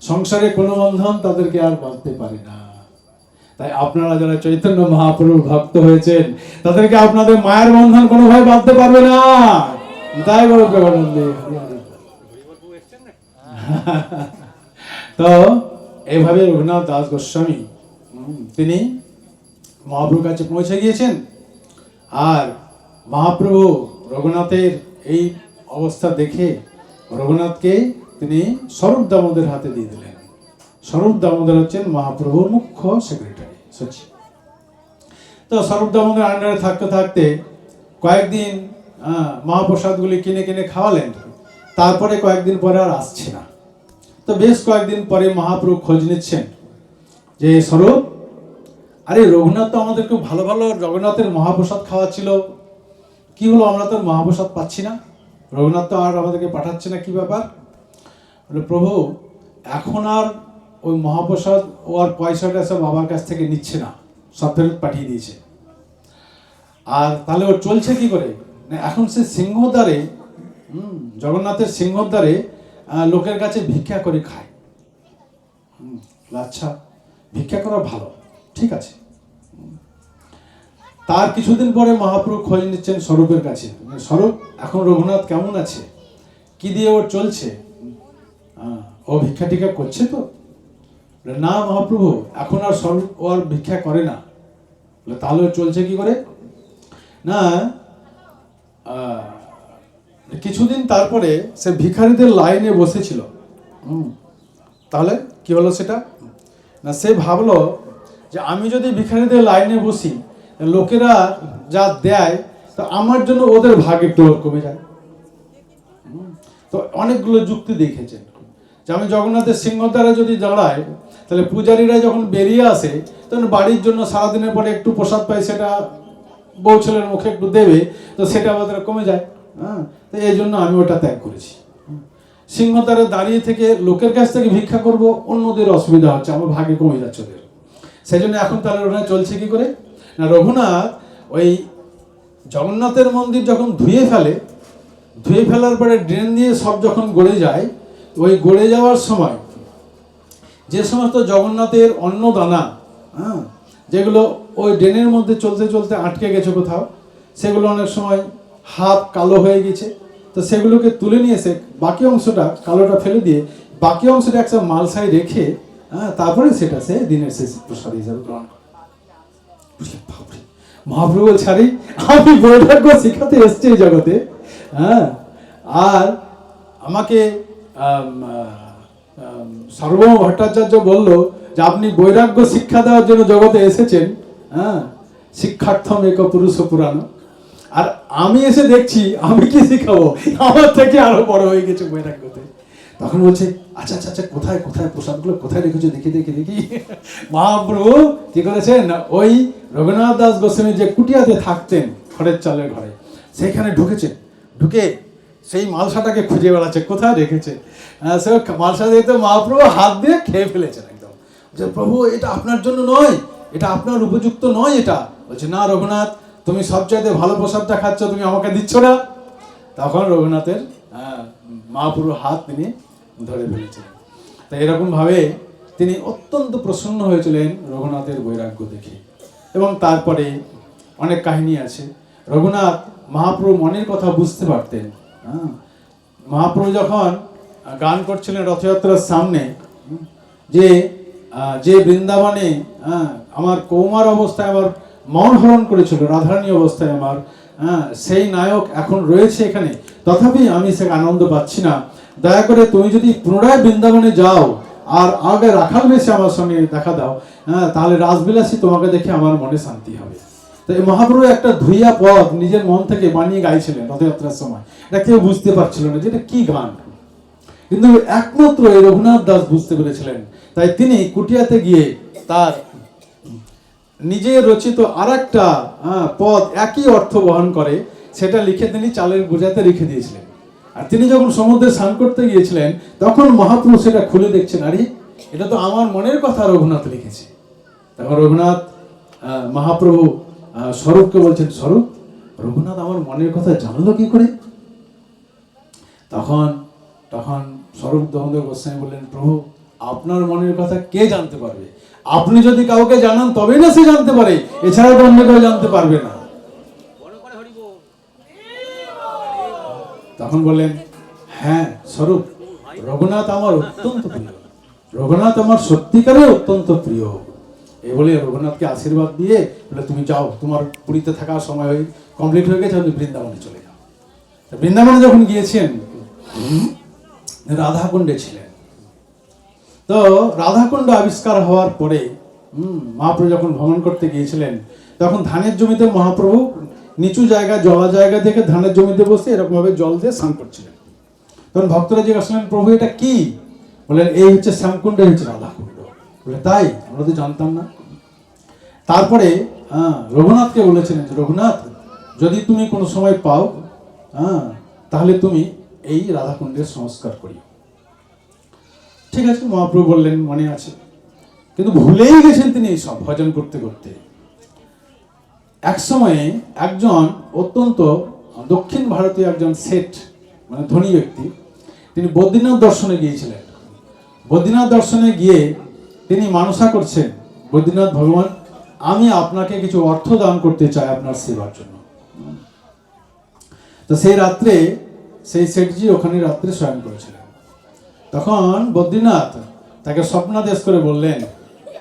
সংসারে কোনো বন্ধন তাদেরকে আর বাঁধতে পারে না। তাই আপনারা যারা চৈতন্য মহাপ্রভুর ভক্ত হয়েছেন তাদেরকে আপনাদের মায়ের বন্ধন কোনোভাবে বাঁধতে পারবে না। তাই বড় প্রেমানন্দে। তো এইভাবে রঘুনাথ দাস গোস্বামী তিনি মহাপ্রভুর কাছে পৌঁছে গিয়েছেন। আর মহাপ্রভু রঘুনাথের এই অবস্থা দেখে রঘুনাথকে তিনি স্বরূপ দামোদরের হাতে দিয়ে দিলেন। স্বরূপ দামোদর হচ্ছেন মহাপ্রভুর মুখ্য সেক্রেটারি সচিব। তো স্বরূপ দামোদর আন্ডারে থাকতে থাকতে কয়েকদিন মহাপ্রসাদগুলি কিনে কিনে খাওয়ালেন। তারপরে কয়েকদিন পরে আর আসছে না। তো বেশ কয়েকদিন পরে মহাপ্রভু খোঁজ নিচ্ছেন যে স্বরূপ, আরে রঘুনাথ তো আমাদের খুব ভালো ভালো জগন্নাথের মহাপ্রসাদ খাওয়াচ্ছিল, কি হলো আমরা তো মহাপ্রসাদ পাচ্ছি না, রঘুনাথ তো আর আমাদেরকে পাঠাচ্ছে না, কি ব্যাপার? প্রভু এখন আর ওই মহাপ্রসাদ ও আর পয়সাটা সব বাবার কাছ থেকে নিচ্ছে না, সব ফেরত পাঠিয়ে দিয়েছে। আর তাহলে ও চলছে কি করে? না এখন সে সিংহদ্বারে জগন্নাথের সিংহদ্বারে লোকের কাছে ভিক্ষা করে খায়। আচ্ছা, ভিক্ষা করা ভালো, ঠিক আছে। তার কিছুদিন পরে মহাপ্রভু খোঁজ নিচ্ছেন স্বরূপের কাছে, স্বরূপ এখন রঘুনাথ কেমন আছে, কি দিয়ে ওর চলছে, ও ভিক্ষা টিক্ষা করছে তো? না মহাপ্রভু, এখন আর স্বরূপ ও আর ভিক্ষা করে না। তাহলে চলছে কি করে? না কিছুদিন তারপরে সে ভিখারিদের লাইনে বসেছিল। তাহলে কি হলো সেটা? না সে ভাবলো যে আমি যদি ভিখারিদের লাইনে বসি, লোকেরা যা দেয় তো আমার জন্য ওদের ভাগ একটু কমে যায়। তো অনেকগুলো যুক্তি দেখেছেন যে আমি জগন্নাথের সিংহদ্বারে যদি দাঁড়াই তাহলে পূজারীরা যখন বেরিয়ে আসে তখন বাড়ির জন্য সারাদিনের পরে একটু প্রসাদ পাই, সেটা বউ ছেলের মুখে একটু দেবে, তো সেটা আমাদের কমে যায়। তো এই জন্য আমি ওটা ত্যাগ করেছি। সিংহদ্বারে দাঁড়িয়ে থেকে লোকের কাছ থেকে ভিক্ষা করব, অন্যদের অসুবিধা হচ্ছে, আমার ভাগে কমে যাচ্ছে ওদের। সেই জন্য এখন তাহলে রঘুনাথ চলছে কি করে? না রঘুনাথ ওই জগন্নাথের মন্দির যখন ধুয়ে ফেলার পরে ড্রেন দিয়ে সব যখন গড়ে যায়, ওই গড়ে যাওয়ার সময় যে সমস্ত জগন্নাথের অন্নদানা যেগুলো ওই ড্রেনের মধ্যে চলতে চলতে আটকে গেছে কোথাও, সেগুলো অনেক সময় হাত কালো হয়ে গেছে। তো সেগুলোকে তুলে নিয়ে এসে বাকি অংশটা কালোটা ফেলে দিয়ে বাকি অংশটা একটা মালসায় রেখে তারপরে সেটা সে দিনের শেষ প্রসাদ হিসাবে গ্রহণ করে। মহাপ্রভু বলছে, আরে আমি বৈরাগ্য শিখাতে এসছি এই জগতে, আর আমাকে সার্বভৌম ভট্টাচার্য বলল যে আপনি বৈরাগ্য শিক্ষা দেওয়ার জন্য জগতে এসেছেন, শিক্ষার্থম এক পুরুষ পুরাণ। আর আমি এসে দেখছি আমি কি শিখাবো, আমার থেকে আরো বড় হয়ে গেছে বৈরাগ্যতে। তখন বলছে আচ্ছা আচ্ছা আচ্ছা, কোথায় কোথায় প্রসাদগুলো কোথায় রেখেছো, দেখি দেখি দেখি। মহাপ্রভু কি করেছেন, ওই রঘুনাথ দাস গোস্বামী যে কুটিয়াতে থাকতেন খড়ের চালের ঘরে, সেখানে ঢুকেছেন, ঢুকে সেই মালসাটাকে খুঁজে বেড়াচ্ছে কোথায় রেখেছে। সে মালসা দিয়ে তো মহাপ্রভু হাত দিয়ে খেয়ে ফেলেছেন একদম। যে প্রভু এটা আপনার জন্য নয়, এটা আপনার উপযুক্ত নয়। এটা বলছে না রঘুনাথ, তুমি সবচাইতে ভালো প্রসাদটা খাচ্ছ, তুমি আমাকে দিচ্ছ না। তখন রঘুনাথের মহাপ্রভুর হাত তিনি ধরে ফেলেছিলেন। তো এরকমভাবে তিনি অত্যন্ত প্রসন্ন হয়েছিলেন রঘুনাথের বৈরাগ্য দেখে। এবং তারপরে অনেক কাহিনী আছে। রঘুনাথ মহাপ্রভু মনের কথা বুঝতে পারতেন। মহাপ্রভু যখন গান করছিলেন রথযাত্রার সামনে, যে যে বৃন্দাবনে আমার কৌমার অবস্থায় আমার মন হরণ করেছিল, রাধারানী অবস্থায় আমার, সেই নায়ক এখন রয়েছে এখানে, তথাপি আমি সে আনন্দ পাচ্ছি না। দয়া করে তুমি যদি পুনরায় বৃন্দাবনে যাও আর আগে রাখাল বেশে আমার সঙ্গে দেখা দাও, তাহলে রাসবিলাসী তোমাকে দেখে আমার মনে শান্তি হবে। তো এই মহাপ্রভু একটা ধুইয়া পদ নিজের মন থেকে বানিয়ে গাইছিলেন রথযাত্রার সময়। এটা কেউ বুঝতে পারছিল না যে এটা কি গান, কিন্তু একমাত্র এই রঘুনাথ দাস বুঝতে পেরেছিলেন। তাই তিনি কুটিয়াতে গিয়ে তার নিজের রচিত আর একটা পদ একই অর্থ বহন করে, সেটা লিখে তিনি চালের বোঝাতে রেখে দিয়েছিলেন। আর তিনি যখন সমুদ্রে স্নান করতে গিয়েছিলেন, তখন মহাপ্রভু সেটা খুলে দেখছেন, আরে এটা তো আমার মনের কথা রঘুনাথ লিখেছে। তখন রঘুনাথ মহাপ্রভু স্বরূপকে বলছেন, স্বরূপ রঘুনাথ আমার মনের কথা জানলো কি করে? তখন তখন স্বরূপ দামোদর গোস্বামী বললেন, প্রভু আপনার মনের কথা কে জানতে পারবে? আপনি যদি কাউকে জানান তবেই না সে জানতে পারে, এছাড়া তো অন্য কেউ জানতে পারবে না। তখন বললেন, হ্যাঁ স্বরূপ, রঘুনাথ আমার অত্যন্ত প্রিয়, রঘুনাথ আমার সত্যিকারের অত্যন্ত প্রিয়। এই বলে রঘুনাথকে আশীর্বাদ দিয়ে বলে, তুমি যাও, তোমার পুরীতে থাকার সময় কমপ্লিট হয়ে গেছে, তুমি বৃন্দাবনে চলে যাও। বৃন্দাবনে যখন গিয়েছেন, রাধাকুণ্ডে ছিলেন। তো রাধাকুণ্ড আবিষ্কার হওয়ার পরে মহাপ্রভু যখন ভ্রমণ করতে গিয়েছিলেন, তখন ধানের জমিতে মহাপ্রভু নিচু জায়গা, জলা জায়গা থেকে ধানের জমিতে বসে এরকম ভাবে জল দিয়ে স্নান করছিলেন। তখন ভক্তরা জিজ্ঞাসা করলেন, প্রভু এটা কি? বললেন, এই হচ্ছে শ্যামকুণ্ড, হচ্ছে রাধাকুণ্ড। বলে, তাই? আমরা তো জানতাম না। তারপরে রঘুনাথকে বলেছিলেন, রঘুনাথ যদি তুমি কোনো সময় পাও, তাহলে তুমি এই রাধাকুণ্ডের সংস্কার করিও। ঠিক আছে, মহাপ্রভু বললেন মনে আছে, কিন্তু ভুলেই গেছেন তিনি এই সব ভজন করতে করতে। এক সময়ে একজন অত্যন্ত দক্ষিণ ভারতীয় একজন শেঠ, মানে ধনী ব্যক্তি, তিনি বদ্রীনাথ দর্শনে গিয়েছিলেন। বদ্রীনাথ দর্শনে গিয়ে তিনি মানসা করছেন, বদ্রীনাথ ভগবান আমি আপনাকে কিছু অর্থ দান করতে চাই আপনার সেবার জন্য। তো সেই রাত্রে সেই শেঠজি ওখানে রাত্রে শয়ন করেছিলেন। তখন বদ্রীনাথ তাকে স্বপ্নাদেশ করে বললেন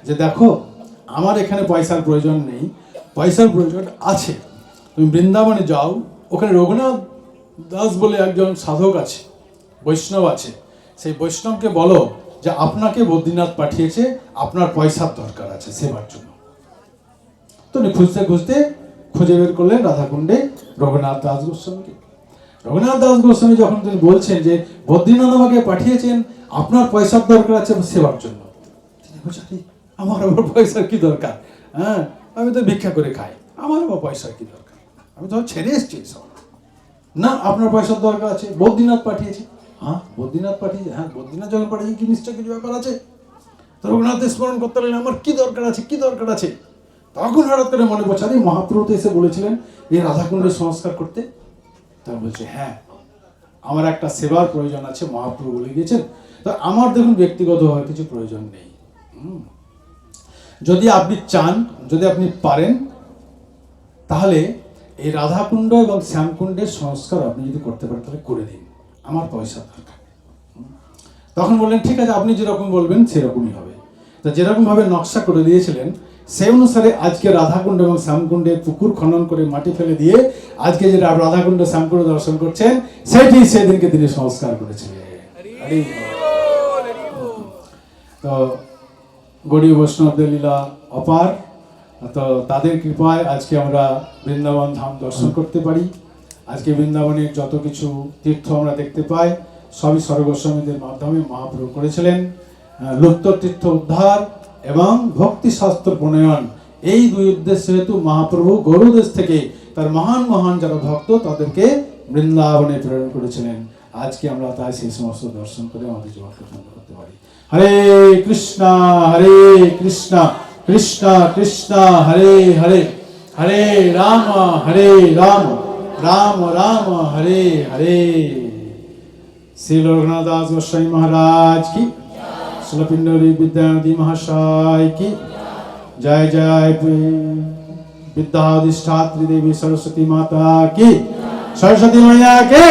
যে, দেখো আমার এখানে পয়সার প্রয়োজন নেই, পয়সার প্রয়োজন আছে, তুমি বৃন্দাবনে যাও, ওখানে রঘুনাথ দাস বলে একজন সাধক আছে, বৈষ্ণব আছে, সেই বৈষ্ণবকে বলো যে আপনাকে বদ্রীনাথ পাঠিয়েছে, আপনার পয়সার দরকার আছে সেবার জন্য। তো উনি খুঁজতে খুঁজতে খুঁজে বের করলেন রাধাকুণ্ডে রঘুনাথ দাস গোস্বামীকে। রঘুনাথ দাস গোস্বামী যখন তিনি বলছেন যে বদ্রীনাথ আমাকে পাঠিয়েছেন আপনার পয়সার দরকার আছে সেবার জন্য, তিনি বলছেন, আমার আবার পয়সার কি দরকার? আমি তো ভিক্ষা করে খাই, আমার আবার পয়সার কি দরকার? আমি তো ছেড়ে এসছি সব। না, আপনার পয়সার দরকার আছে, বদ্রীনাথ পাঠিয়েছে। বদ্রীনাথ পাঠিয়েছে? বদ্রীনাথ যখন পাঠিয়েছে কি নিশ্চয় কিছু ব্যাপার আছে। তো রঘুনাথ স্মরণ করতে পারলেন, আমার কি দরকার আছে, কি দরকার আছে? তখন হঠাৎ করে মনে পড়ছে, আরে মহাপ্রভু তো এসে বলেছিলেন এই রাধাকুণ্ডের সংস্কার করতে। তখন বলছে, হ্যাঁ আমার একটা সেবার প্রয়োজন আছে, মহাপ্রভু বলে গিয়েছেন। তো আমার দেখুন ব্যক্তিগতভাবে কিছু প্রয়োজন নেই, যদি আপনি চান, যদি আপনি পারেন, তাহলে এই রাধাকুণ্ড এবং শ্যামকুণ্ডের সংস্কার আপনি যদি করতে পারেন তাহলে করে দিন, আমার পয়সা দরকার। তখন বললেন, ঠিক আছে, আপনি যেরকম বলবেন সেরকমই হবে। তো যেরকম ভাবে নকশা করে দিয়েছিলেন, সেই অনুসারে আজকে রাধাকুণ্ড এবং শ্যামকুণ্ডে পুকুর খনন করে মাটি ফেলে দিয়ে আজকে যে রাধাকুণ্ড শ্যামকুণ্ড দর্শন করছেন, সেটি সেদিনকে তিনি সংস্কার করেছিলেন। তো গৌড়ীয় বৈষ্ণবদের লীলা অপার। তো তাদের কৃপায় আজকে আমরা বৃন্দাবন ধাম দর্শন করতে পারি। আজকে বৃন্দাবনের যত কিছু তীর্থ আমরা দেখতে পাই সবই সর্বস্বামীদের মাধ্যমে মহাপ্রভু করেছিলেন। লুপ্ত তীর্থ উদ্ধার এবং ভক্তি শাস্ত্র প্রণয়ন, এই দুই উদ্দেশ্য হেতু মহাপ্রভু গৌরদেশ থেকে তার মহান মহান যারা ভক্ত তাদেরকে বৃন্দাবনে প্রেরণ করেছিলেন। আজকে আমরা তাই সেই সমস্ত দর্শন করে আমাদের জীবনকে ধন্য করতে পারি। হরে কৃষ্ণ কৃষ্ণ কৃষ্ণ হরে হরে, হরে রাম রাম রাম হরে হরে। শ্রী রঘুনাথ দাস গোস্বামী মহারাজ কি, শ্রীল পিন্ডরী বিদ্যানন্দী মহাশয় কি জয়। জয় विद्याधिष्ठात्री देवी सरस्वती माता की, सरस्वती मैया के।